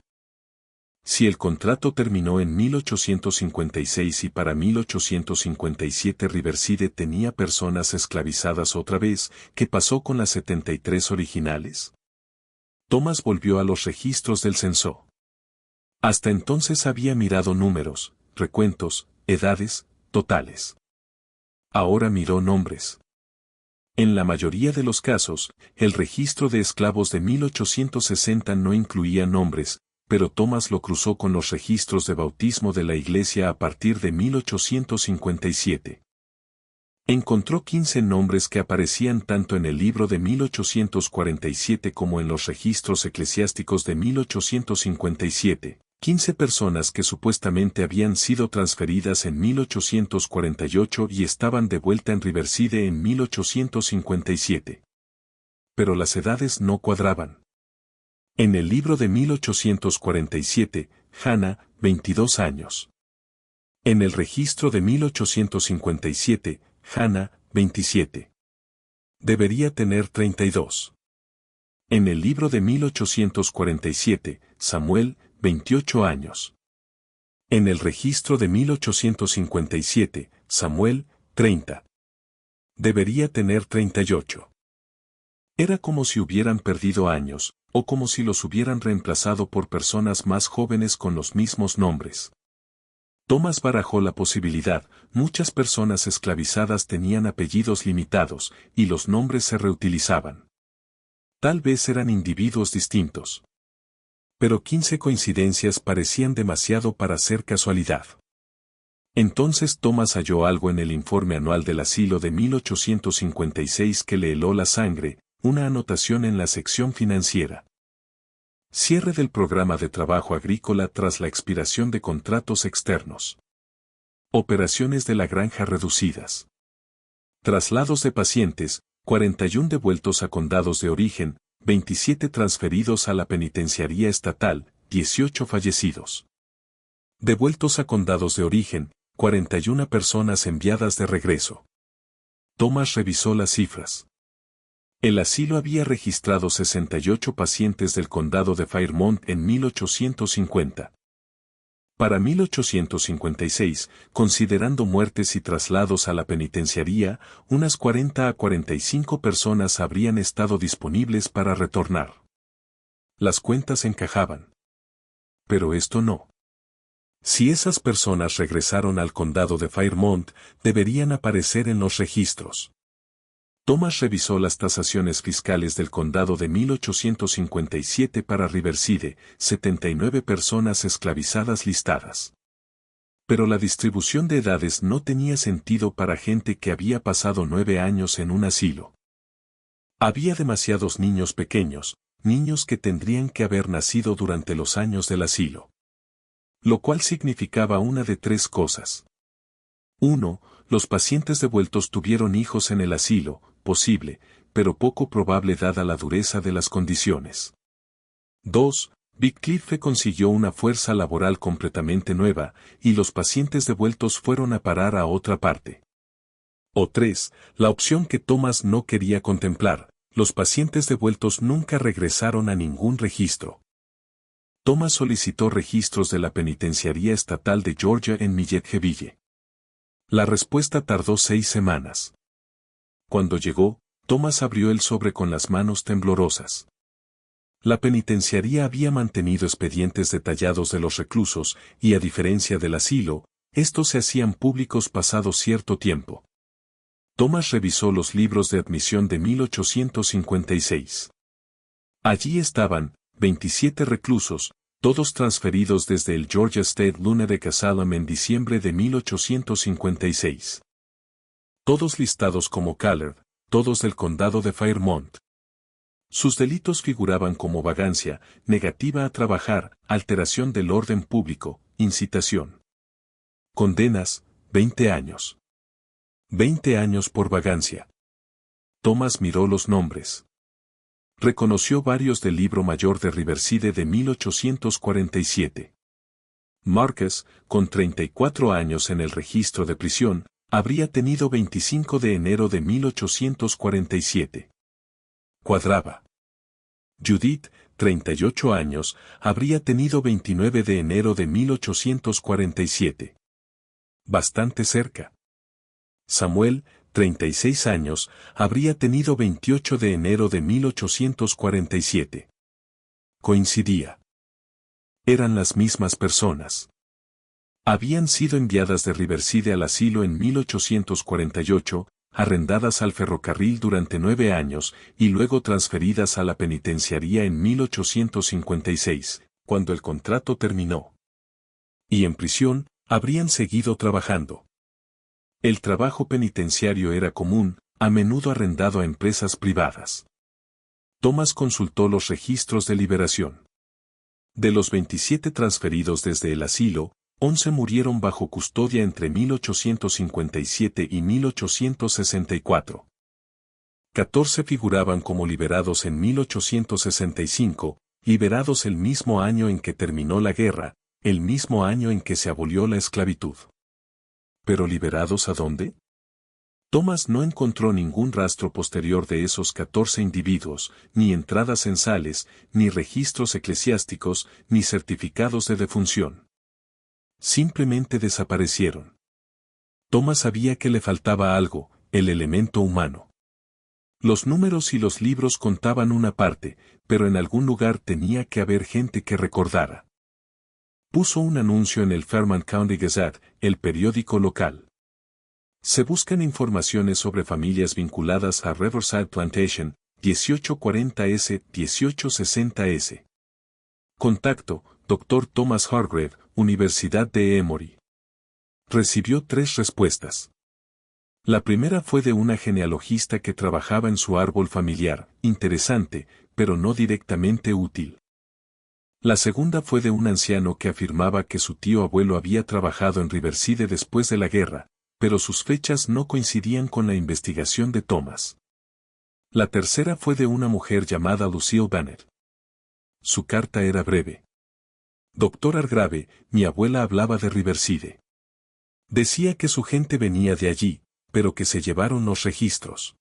Si el contrato terminó en 1856 y para 1857 Riverside tenía personas esclavizadas otra vez, ¿qué pasó con las 73 originales? Thomas volvió a los registros del censo. Hasta entonces había mirado números, recuentos, edades, totales. Ahora miró nombres. En la mayoría de los casos, el registro de esclavos de 1860 no incluía nombres, pero Thomas lo cruzó con los registros de bautismo de la Iglesia a partir de 1857. Encontró 15 nombres que aparecían tanto en el libro de 1847 como en los registros eclesiásticos de 1857, 15 personas que supuestamente habían sido transferidas en 1848 y estaban de vuelta en Riverside en 1857. Pero las edades no cuadraban. En el libro de 1847, Hannah, 22 años. En el registro de 1857, Hannah, 27. Debería tener 32. En el libro de 1847, Samuel, 28 años. En el registro de 1857, Samuel, 30. Debería tener 38. Era como si hubieran perdido años, o como si los hubieran reemplazado por personas más jóvenes con los mismos nombres. Thomas barajó la posibilidad, muchas personas esclavizadas tenían apellidos limitados, y los nombres se reutilizaban. Tal vez eran individuos distintos. Pero 15 coincidencias parecían demasiado para ser casualidad. Entonces Thomas halló algo en el informe anual del asilo de 1856 que le heló la sangre, una anotación en la sección financiera. Cierre del programa de trabajo agrícola tras la expiración de contratos externos. Operaciones de la granja reducidas. Traslados de pacientes, 41 devueltos a condados de origen, 27 transferidos a la penitenciaría estatal, 18 fallecidos. Devueltos a condados de origen, 41 personas enviadas de regreso. Thomas revisó las cifras. El asilo había registrado 68 pacientes del condado de Fairmont en 1850. Para 1856, considerando muertes y traslados a la penitenciaría, unas 40 a 45 personas habrían estado disponibles para retornar. Las cuentas encajaban. Pero esto no. Si esas personas regresaron al condado de Fairmont, deberían aparecer en los registros. Thomas revisó las tasaciones fiscales del condado de 1857 para Riverside, 79 personas esclavizadas listadas. Pero la distribución de edades no tenía sentido para gente que había pasado 9 años en un asilo. Había demasiados niños pequeños, niños que tendrían que haber nacido durante los años del asilo. Lo cual significaba una de tres cosas. 1. Los pacientes devueltos tuvieron hijos en el asilo, posible, pero poco probable dada la dureza de las condiciones. 2. Wycliffe consiguió una fuerza laboral completamente nueva, y los pacientes devueltos fueron a parar a otra parte. O 3. La opción que Thomas no quería contemplar, los pacientes devueltos nunca regresaron a ningún registro. Thomas solicitó registros de la penitenciaría estatal de Georgia en Milletville. La respuesta tardó 6 semanas. Cuando llegó, Thomas abrió el sobre con las manos temblorosas. La penitenciaría había mantenido expedientes detallados de los reclusos, y a diferencia del asilo, estos se hacían públicos pasado cierto tiempo. Thomas revisó los libros de admisión de 1856. Allí estaban, 27 reclusos, todos transferidos desde el Georgia State Lunatic Asylum en diciembre de 1856. Todos listados como Callard, todos del condado de Fairmont. Sus delitos figuraban como vagancia, negativa a trabajar, alteración del orden público, incitación. Condenas, 20 años. 20 años por vagancia. Thomas miró los nombres. Reconoció varios del libro mayor de Riverside de 1847. Marcus, con 34 años en el registro de prisión, habría tenido 25 de enero de 1847. Cuadraba. Judith, 38 años, habría tenido 29 de enero de 1847. Bastante cerca. Samuel, 36 años, habría tenido 28 de enero de 1847. Coincidía. Eran las mismas personas. Habían sido enviadas de Riverside al asilo en 1848, arrendadas al ferrocarril durante 9 años y luego transferidas a la penitenciaría en 1856, cuando el contrato terminó. Y en prisión, habrían seguido trabajando. El trabajo penitenciario era común, a menudo arrendado a empresas privadas. Thomas consultó los registros de liberación. De los 27 transferidos desde el asilo, 11 murieron bajo custodia entre 1857 y 1864. 14 figuraban como liberados en 1865, liberados el mismo año en que terminó la guerra, el mismo año en que se abolió la esclavitud. ¿Pero liberados a dónde? Thomas no encontró ningún rastro posterior de esos 14 individuos, ni entradas censales, ni registros eclesiásticos, ni certificados de defunción. Simplemente desaparecieron. Thomas sabía que le faltaba algo, el elemento humano. Los números y los libros contaban una parte, pero en algún lugar tenía que haber gente que recordara. Puso un anuncio en el Fairmont County Gazette, el periódico local. Se buscan informaciones sobre familias vinculadas a Riverside Plantation, 1840S, 1860S. Contacto, Dr. Thomas Hargrave, Universidad de Emory. Recibió 3 respuestas. La primera fue de una genealogista que trabajaba en su árbol familiar, interesante, pero no directamente útil. La segunda fue de un anciano que afirmaba que su tío abuelo había trabajado en Riverside después de la guerra, pero sus fechas no coincidían con la investigación de Thomas. La tercera fue de una mujer llamada Lucille Bennett. Su carta era breve. Doctor Hargrave, mi abuela hablaba de Riverside. Decía que su gente venía de allí, pero que se llevaron los registros.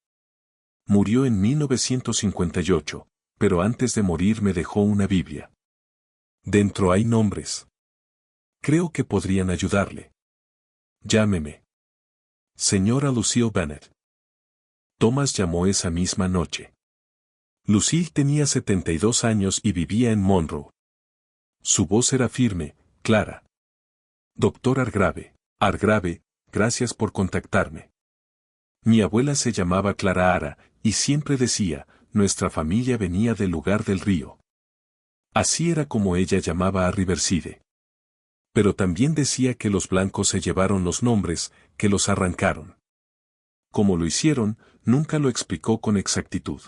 Murió en 1958, pero antes de morir me dejó una Biblia. Dentro hay nombres. Creo que podrían ayudarle. Llámeme. Señora Lucille Bennett. Thomas llamó esa misma noche. Lucille tenía 72 años y vivía en Monroe. Su voz era firme, clara. Doctor Hargrave, gracias por contactarme. Mi abuela se llamaba Clara Ara, y siempre decía, nuestra familia venía del lugar del río. Así era como ella llamaba a Riverside. Pero también decía que los blancos se llevaron los nombres, que los arrancaron. Como lo hicieron, nunca lo explicó con exactitud.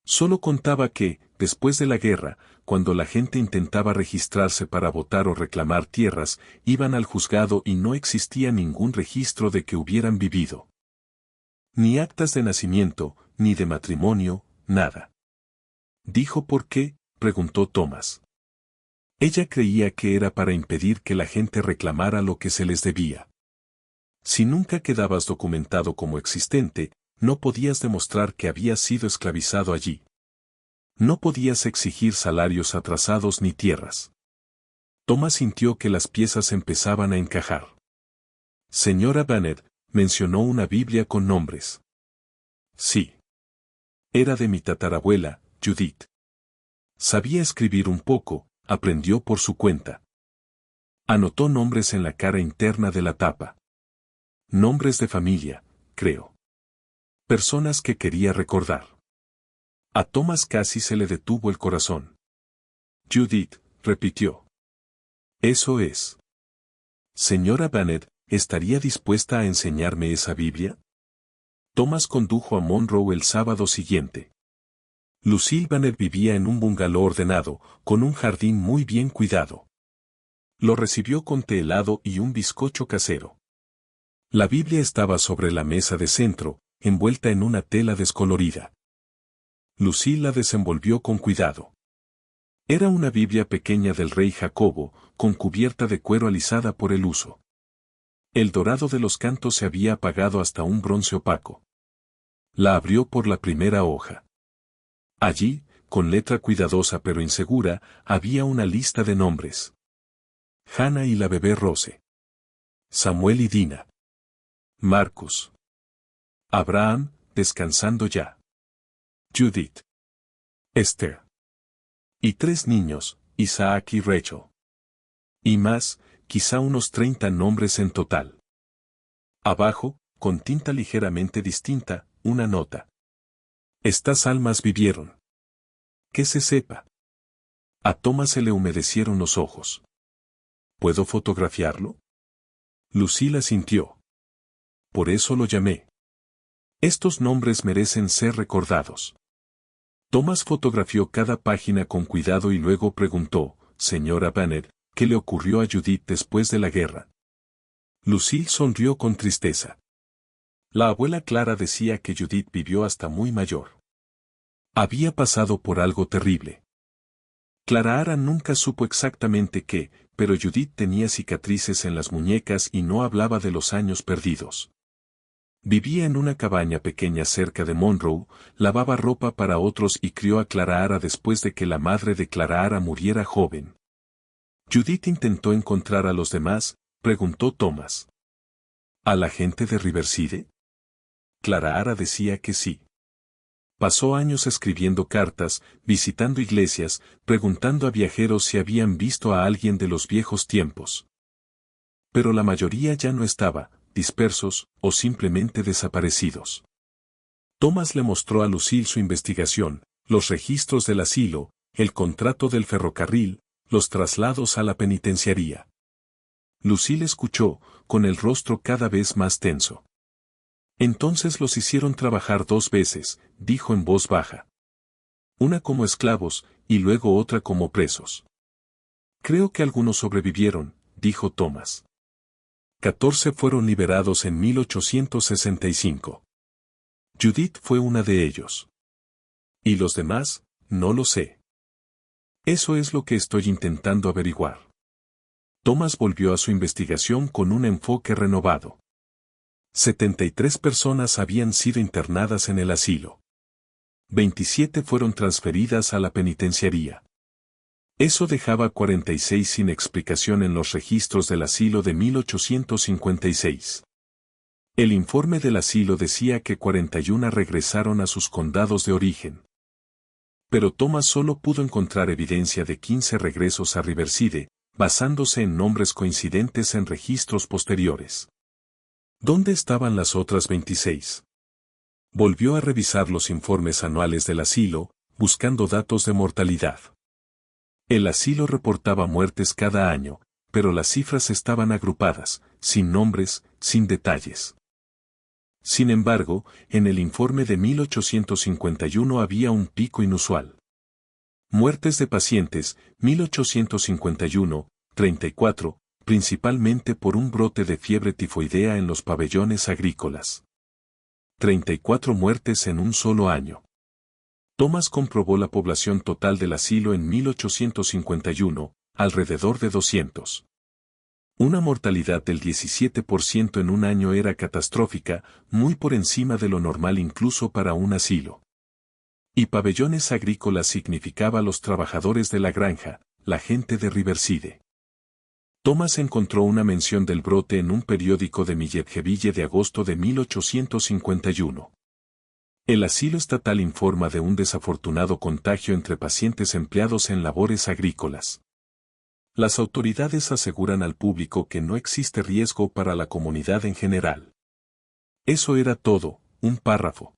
Solo contaba que, después de la guerra, cuando la gente intentaba registrarse para votar o reclamar tierras, iban al juzgado y no existía ningún registro de que hubieran vivido. Ni actas de nacimiento, ni de matrimonio, nada. ¿Dijo por qué?, preguntó Thomas. Ella creía que era para impedir que la gente reclamara lo que se les debía. Si nunca quedabas documentado como existente, no podías demostrar que habías sido esclavizado allí. No podías exigir salarios atrasados ni tierras. Thomas sintió que las piezas empezaban a encajar. Señora Bennett, mencionó una Biblia con nombres. Sí. Era de mi tatarabuela, Judith. Sabía escribir un poco, aprendió por su cuenta. Anotó nombres en la cara interna de la tapa. Nombres de familia, creo. Personas que quería recordar. A Thomas casi se le detuvo el corazón. Judith, repitió. Eso es. Señora Bennet, ¿estaría dispuesta a enseñarme esa Biblia? Thomas condujo a Monroe el sábado siguiente. Lucille Bennet vivía en un bungalow ordenado, con un jardín muy bien cuidado. Lo recibió con té helado y un bizcocho casero. La Biblia estaba sobre la mesa de centro, envuelta en una tela descolorida. Lucille la desenvolvió con cuidado. Era una Biblia pequeña del rey Jacobo, con cubierta de cuero alisada por el uso. El dorado de los cantos se había apagado hasta un bronce opaco. La abrió por la primera hoja. Allí, con letra cuidadosa pero insegura, había una lista de nombres. Hannah y la bebé Rose. Samuel y Dina. Marcus. Abraham, descansando ya. Judith. Esther. Y 3 niños, Isaac y Rachel. Y más, quizá unos 30 nombres en total. Abajo, con tinta ligeramente distinta, una nota. Estas almas vivieron. Que se sepa. A Thomas se le humedecieron los ojos. ¿Puedo fotografiarlo? Lucille asintió. Por eso lo llamé. Estos nombres merecen ser recordados. Thomas fotografió cada página con cuidado y luego preguntó, señora Bennet, ¿qué le ocurrió a Judith después de la guerra? Lucille sonrió con tristeza. La abuela Clara decía que Judith vivió hasta muy mayor. Había pasado por algo terrible. Clara Ara nunca supo exactamente qué, pero Judith tenía cicatrices en las muñecas y no hablaba de los años perdidos. Vivía en una cabaña pequeña cerca de Monroe, lavaba ropa para otros y crió a Clara Ara después de que la madre de Clara Ara muriera joven. Judith intentó encontrar a los demás, preguntó Thomas. ¿A la gente de Riverside? Clara Ara decía que sí. Pasó años escribiendo cartas, visitando iglesias, preguntando a viajeros si habían visto a alguien de los viejos tiempos. Pero la mayoría ya no estaba, dispersos, o simplemente desaparecidos. Thomas le mostró a Lucille su investigación, los registros del asilo, el contrato del ferrocarril, los traslados a la penitenciaría. Lucille escuchó, con el rostro cada vez más tenso. Entonces los hicieron trabajar 2 veces, dijo en voz baja. Una como esclavos, y luego otra como presos. Creo que algunos sobrevivieron, dijo Thomas. 14 fueron liberados en 1865. Judith fue una de ellos. ¿Y los demás? No lo sé. Eso es lo que estoy intentando averiguar. Thomas volvió a su investigación con un enfoque renovado. 73 personas habían sido internadas en el asilo. 27 fueron transferidas a la penitenciaría. Eso dejaba 46 sin explicación en los registros del asilo de 1856. El informe del asilo decía que 41 regresaron a sus condados de origen. Pero Thomas solo pudo encontrar evidencia de 15 regresos a Riverside, basándose en nombres coincidentes en registros posteriores. ¿Dónde estaban las otras 26? Volvió a revisar los informes anuales del asilo, buscando datos de mortalidad. El asilo reportaba muertes cada año, pero las cifras estaban agrupadas, sin nombres, sin detalles. Sin embargo, en el informe de 1851 había un pico inusual. Muertes de pacientes, 1851, 34, principalmente por un brote de fiebre tifoidea en los pabellones agrícolas. 34 muertes en un solo año. Thomas comprobó la población total del asilo en 1851, alrededor de 200. Una mortalidad del 17% en un año era catastrófica, muy por encima de lo normal incluso para un asilo. Y pabellones agrícolas significaba los trabajadores de la granja, la gente de Riverside. Thomas encontró una mención del brote en un periódico de Milledgeville de agosto de 1851. El asilo estatal informa de un desafortunado contagio entre pacientes empleados en labores agrícolas. Las autoridades aseguran al público que no existe riesgo para la comunidad en general. Eso era todo, un párrafo.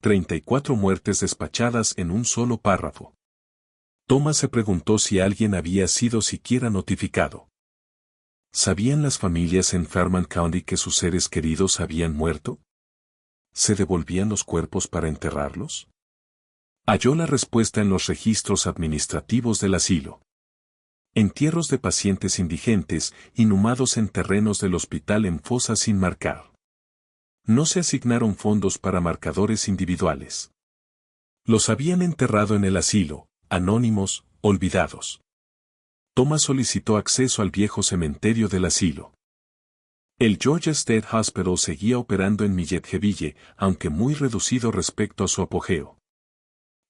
34 muertes despachadas en un solo párrafo. Thomas se preguntó si alguien había sido siquiera notificado. ¿Sabían las familias en Fairmont County que sus seres queridos habían muerto? ¿Se devolvían los cuerpos para enterrarlos? Halló la respuesta en los registros administrativos del asilo. Entierros de pacientes indigentes, inhumados en terrenos del hospital en fosas sin marcar. No se asignaron fondos para marcadores individuales. Los habían enterrado en el asilo, anónimos, olvidados. Thomas solicitó acceso al viejo cementerio del asilo. El Georgia State Hospital seguía operando en Milletville, aunque muy reducido respecto a su apogeo.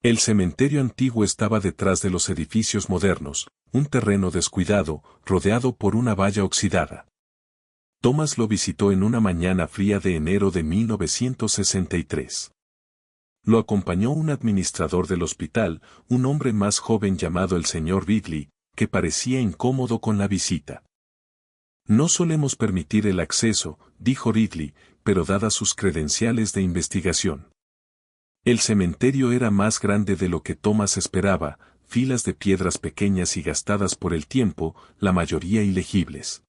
El cementerio antiguo estaba detrás de los edificios modernos, un terreno descuidado, rodeado por una valla oxidada. Thomas lo visitó en una mañana fría de enero de 1963. Lo acompañó un administrador del hospital, un hombre más joven llamado el señor Ridley, que parecía incómodo con la visita. No solemos permitir el acceso, dijo Ridley, pero dadas sus credenciales de investigación. El cementerio era más grande de lo que Thomas esperaba, filas de piedras pequeñas y gastadas por el tiempo, la mayoría ilegibles.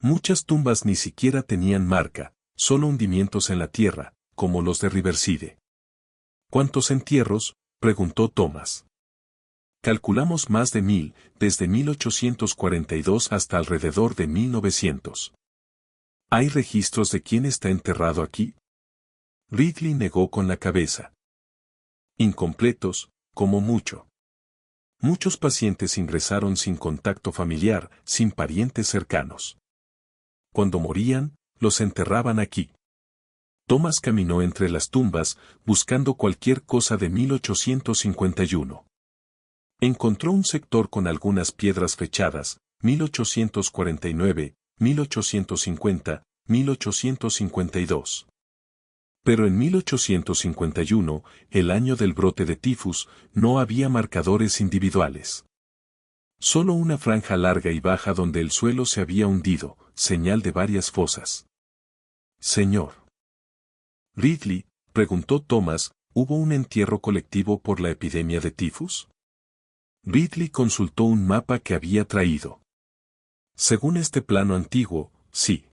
Muchas tumbas ni siquiera tenían marca, solo hundimientos en la tierra, como los de Riverside. ¿Cuántos entierros?, preguntó Thomas. Calculamos más de 1000, desde 1842 hasta alrededor de 1900. ¿Hay registros de quién está enterrado aquí? Ridley negó con la cabeza. Incompletos, como mucho. Muchos pacientes ingresaron sin contacto familiar, sin parientes cercanos. Cuando morían, los enterraban aquí. Thomas caminó entre las tumbas, buscando cualquier cosa de 1851. Encontró un sector con algunas piedras fechadas, 1849, 1850, 1852. Pero en 1851, el año del brote de tifus, no había marcadores individuales. Solo una franja larga y baja donde el suelo se había hundido, señal de varias fosas. Señor Ridley, preguntó Thomas, ¿hubo un entierro colectivo por la epidemia de tifus? Ridley consultó un mapa que había traído. Según este plano antiguo, sí.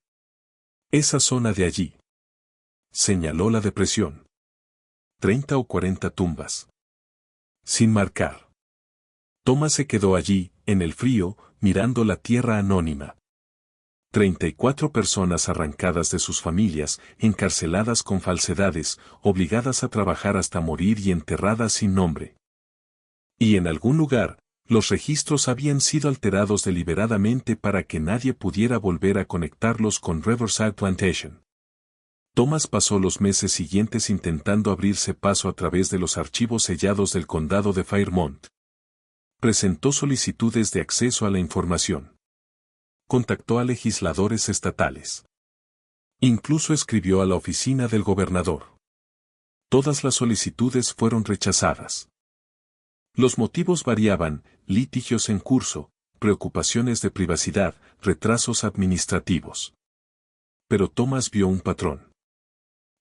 Esa zona de allí. Señaló la depresión. 30 o 40 tumbas. Sin marcar. Thomas se quedó allí, en el frío, mirando la tierra anónima. 34 personas arrancadas de sus familias, encarceladas con falsedades, obligadas a trabajar hasta morir y enterradas sin nombre. Y en algún lugar, los registros habían sido alterados deliberadamente para que nadie pudiera volver a conectarlos con Riverside Plantation. Thomas pasó los meses siguientes intentando abrirse paso a través de los archivos sellados del condado de Fairmont. Presentó solicitudes de acceso a la información. Contactó a legisladores estatales. Incluso escribió a la oficina del gobernador. Todas las solicitudes fueron rechazadas. Los motivos variaban: litigios en curso, preocupaciones de privacidad, retrasos administrativos. Pero Thomas vio un patrón.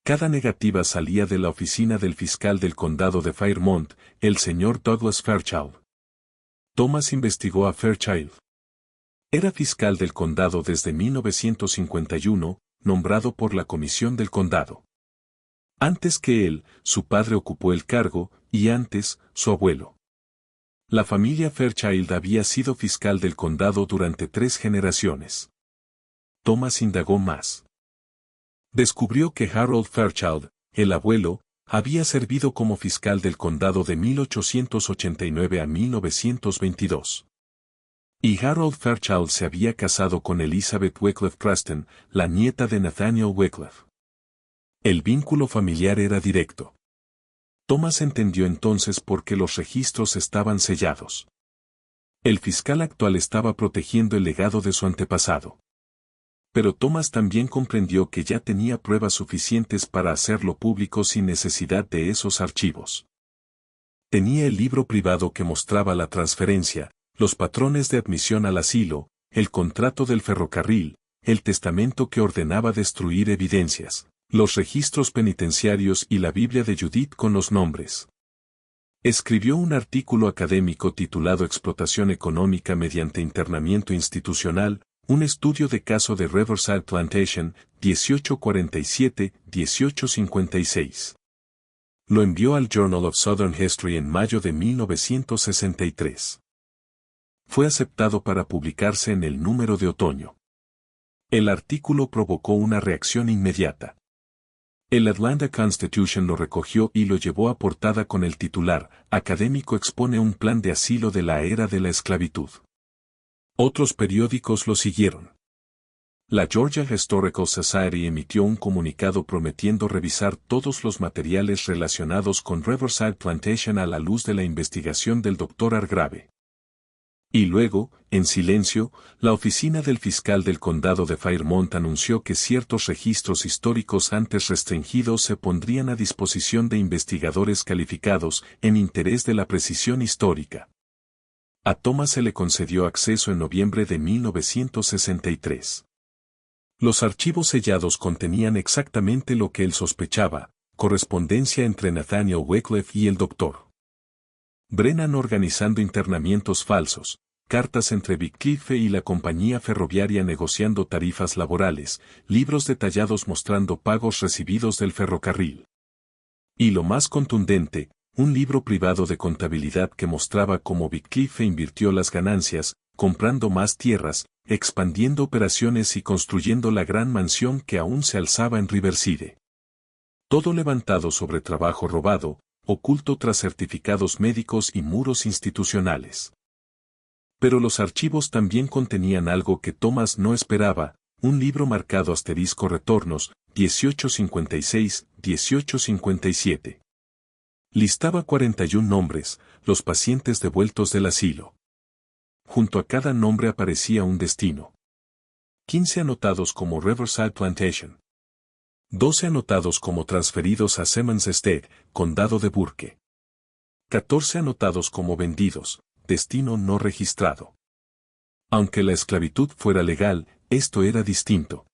Cada negativa salía de la oficina del fiscal del condado de Fairmont, el señor Douglas Fairchild. Thomas investigó a Fairchild. Era fiscal del condado desde 1951, nombrado por la comisión del condado. Antes que él, su padre ocupó el cargo, y antes, su abuelo. La familia Fairchild había sido fiscal del condado durante 3 generaciones. Thomas indagó más. Descubrió que Harold Fairchild, el abuelo, había servido como fiscal del condado de 1889 a 1922. Y Harold Fairchild se había casado con Elizabeth Wycliffe Preston, la nieta de Nathaniel Wycliffe. El vínculo familiar era directo. Thomas entendió entonces por qué los registros estaban sellados. El fiscal actual estaba protegiendo el legado de su antepasado. Pero Thomas también comprendió que ya tenía pruebas suficientes para hacerlo público sin necesidad de esos archivos. Tenía el libro privado que mostraba la transferencia, los patrones de admisión al asilo, el contrato del ferrocarril, el testamento que ordenaba destruir evidencias. Los registros penitenciarios y la Biblia de Judith con los nombres. Escribió un artículo académico titulado Explotación económica mediante internamiento institucional, un estudio de caso de Riverside Plantation, 1847-1856. Lo envió al Journal of Southern History en mayo de 1963. Fue aceptado para publicarse en el número de otoño. El artículo provocó una reacción inmediata. El Atlanta Constitution lo recogió y lo llevó a portada con el titular, Académico expone un plan de asilo de la era de la esclavitud. Otros periódicos lo siguieron. La Georgia Historical Society emitió un comunicado prometiendo revisar todos los materiales relacionados con Riverside Plantation a la luz de la investigación del Dr. Hargrave. Y luego, en silencio, la oficina del fiscal del condado de Fairmont anunció que ciertos registros históricos antes restringidos se pondrían a disposición de investigadores calificados en interés de la precisión histórica. A Thomas se le concedió acceso en noviembre de 1963. Los archivos sellados contenían exactamente lo que él sospechaba, correspondencia entre Nathaniel Wycliffe y el Dr. Brennan organizando internamientos falsos, cartas entre Wycliffe y la compañía ferroviaria negociando tarifas laborales, libros detallados mostrando pagos recibidos del ferrocarril. Y lo más contundente, un libro privado de contabilidad que mostraba cómo Wycliffe invirtió las ganancias, comprando más tierras, expandiendo operaciones y construyendo la gran mansión que aún se alzaba en Riverside. Todo levantado sobre trabajo robado, oculto tras certificados médicos y muros institucionales. Pero los archivos también contenían algo que Thomas no esperaba, un libro marcado asterisco retornos, 1856-1857. Listaba 41 nombres, los pacientes devueltos del asilo. Junto a cada nombre aparecía un destino. 15 anotados como Riverside Plantation. 12 anotados como transferidos a Semon's Estate, condado de Burke. 14 anotados como vendidos, destino no registrado. Aunque la esclavitud fuera legal, esto era distinto.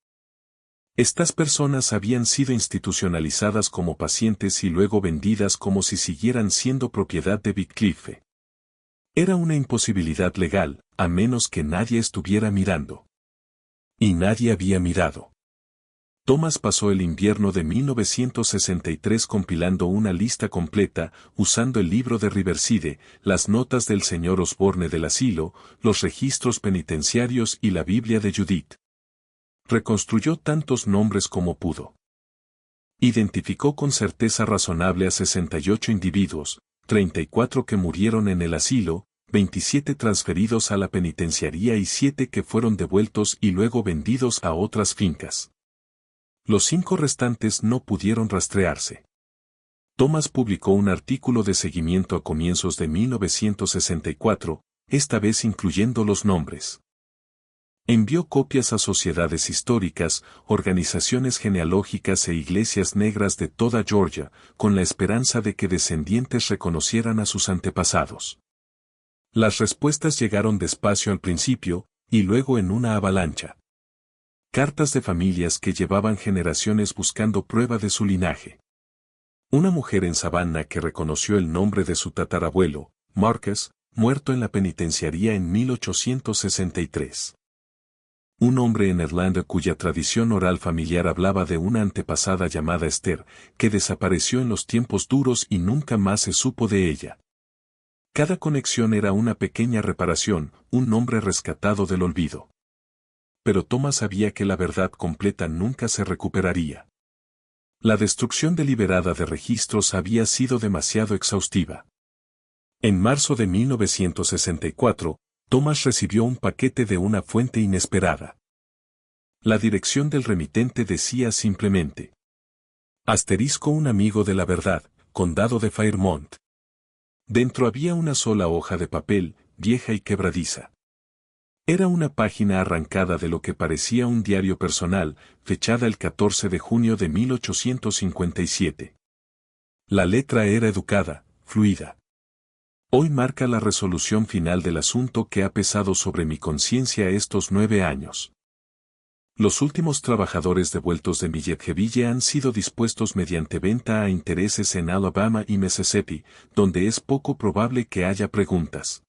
Estas personas habían sido institucionalizadas como pacientes y luego vendidas como si siguieran siendo propiedad de Wycliffe. Era una imposibilidad legal, a menos que nadie estuviera mirando. Y nadie había mirado. Thomas pasó el invierno de 1963 compilando una lista completa, usando el libro de Riverside, las notas del señor Osborne del asilo, los registros penitenciarios y la Biblia de Judith. Reconstruyó tantos nombres como pudo. Identificó con certeza razonable a 68 individuos, 34 que murieron en el asilo, 27 transferidos a la penitenciaría y 7 que fueron devueltos y luego vendidos a otras fincas. Los 5 restantes no pudieron rastrearse. Thomas publicó un artículo de seguimiento a comienzos de 1964, esta vez incluyendo los nombres. Envió copias a sociedades históricas, organizaciones genealógicas e iglesias negras de toda Georgia, con la esperanza de que descendientes reconocieran a sus antepasados. Las respuestas llegaron despacio al principio, y luego en una avalancha. Cartas de familias que llevaban generaciones buscando prueba de su linaje. Una mujer en Savannah que reconoció el nombre de su tatarabuelo, Marcus, muerto en la penitenciaría en 1863. Un hombre en Irlanda cuya tradición oral familiar hablaba de una antepasada llamada Esther, que desapareció en los tiempos duros y nunca más se supo de ella. Cada conexión era una pequeña reparación, un nombre rescatado del olvido. Pero Thomas sabía que la verdad completa nunca se recuperaría. La destrucción deliberada de registros había sido demasiado exhaustiva. En marzo de 1964, Thomas recibió un paquete de una fuente inesperada. La dirección del remitente decía simplemente: asterisco un amigo de la verdad, condado de Fairmont. Dentro había una sola hoja de papel, vieja y quebradiza. Era una página arrancada de lo que parecía un diario personal, fechada el 14 de junio de 1857. La letra era educada, fluida. Hoy marca la resolución final del asunto que ha pesado sobre mi conciencia estos 9 años. Los últimos trabajadores devueltos de Milledgeville han sido dispuestos mediante venta a intereses en Alabama y Mississippi, donde es poco probable que haya preguntas.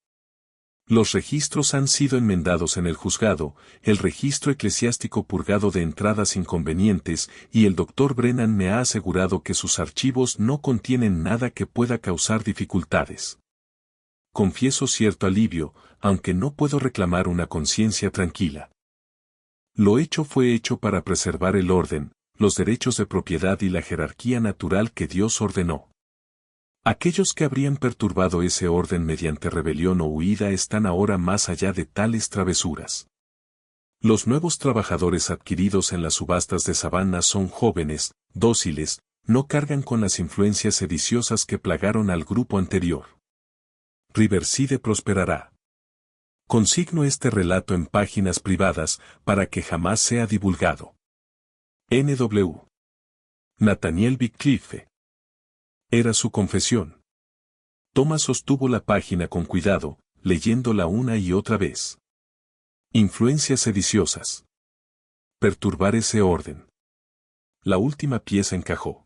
Los registros han sido enmendados en el juzgado, el registro eclesiástico purgado de entradas inconvenientes y el Dr. Brennan me ha asegurado que sus archivos no contienen nada que pueda causar dificultades. Confieso cierto alivio, aunque no puedo reclamar una conciencia tranquila. Lo hecho fue hecho para preservar el orden, los derechos de propiedad y la jerarquía natural que Dios ordenó. Aquellos que habrían perturbado ese orden mediante rebelión o huida están ahora más allá de tales travesuras. Los nuevos trabajadores adquiridos en las subastas de Savannah son jóvenes, dóciles, no cargan con las influencias sediciosas que plagaron al grupo anterior. Riverside prosperará. Consigno este relato en páginas privadas para que jamás sea divulgado. N.W. Nathaniel Wycliffe. Era su confesión. Thomas sostuvo la página con cuidado, leyéndola una y otra vez. Influencias sediciosas. Perturbar ese orden. La última pieza encajó.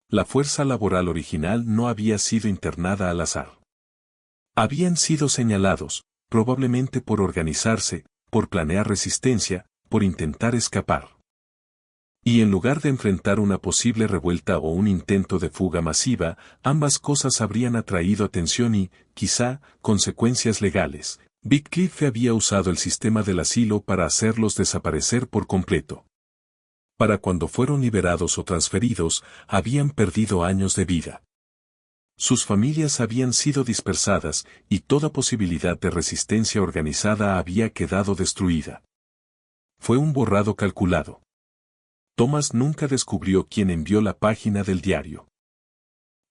La fuerza laboral original no había sido internada al azar. Habían sido señalados, probablemente por organizarse, por planear resistencia, por intentar escapar. Y en lugar de enfrentar una posible revuelta o un intento de fuga masiva, ambas cosas habrían atraído atención y, quizá, consecuencias legales. Wycliffe había usado el sistema del asilo para hacerlos desaparecer por completo. Para cuando fueron liberados o transferidos, habían perdido años de vida. Sus familias habían sido dispersadas y toda posibilidad de resistencia organizada había quedado destruida. Fue un borrado calculado. Thomas nunca descubrió quién envió la página del diario.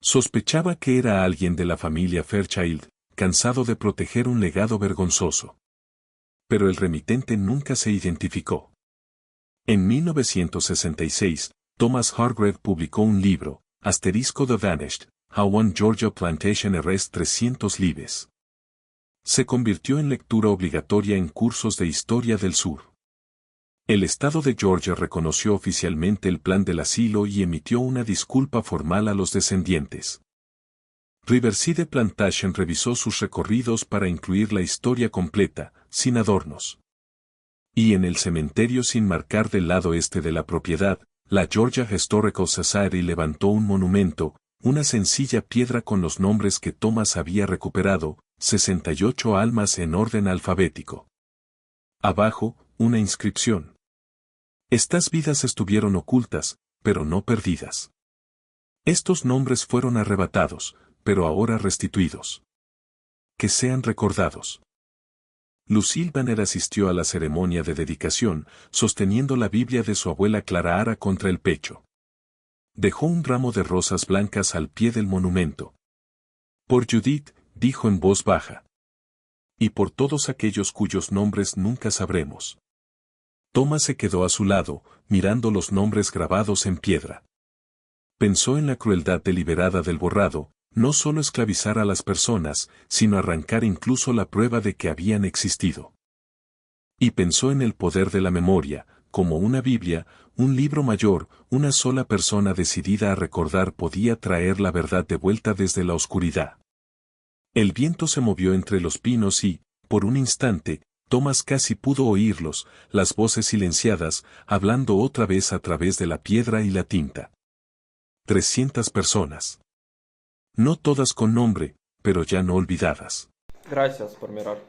Sospechaba que era alguien de la familia Fairchild, cansado de proteger un legado vergonzoso. Pero el remitente nunca se identificó. En 1966, Thomas Hargrave publicó un libro, The Vanished, How One Georgia Plantation Erased 300 Lives. Se convirtió en lectura obligatoria en cursos de historia del sur. El estado de Georgia reconoció oficialmente el plan del asilo y emitió una disculpa formal a los descendientes. Riverside Plantation revisó sus recorridos para incluir la historia completa, sin adornos. Y en el cementerio sin marcar del lado este de la propiedad, la Georgia Historical Society levantó un monumento, una sencilla piedra con los nombres que Thomas había recuperado, 68 almas en orden alfabético. Abajo, una inscripción. Estas vidas estuvieron ocultas, pero no perdidas. Estos nombres fueron arrebatados, pero ahora restituidos. Que sean recordados. Lucille Banner asistió a la ceremonia de dedicación, sosteniendo la Biblia de su abuela Clara Ara contra el pecho. Dejó un ramo de rosas blancas al pie del monumento. Por Judith, dijo en voz baja. Y por todos aquellos cuyos nombres nunca sabremos. Thomas se quedó a su lado, mirando los nombres grabados en piedra. Pensó en la crueldad deliberada del borrado, no solo esclavizar a las personas, sino arrancar incluso la prueba de que habían existido. Y pensó en el poder de la memoria, como una Biblia, un libro mayor, una sola persona decidida a recordar podía traer la verdad de vuelta desde la oscuridad. El viento se movió entre los pinos y, por un instante, Thomas casi pudo oírlos, las voces silenciadas, hablando otra vez a través de la piedra y la tinta. 300 personas. No todas con nombre, pero ya no olvidadas. Gracias por mirar.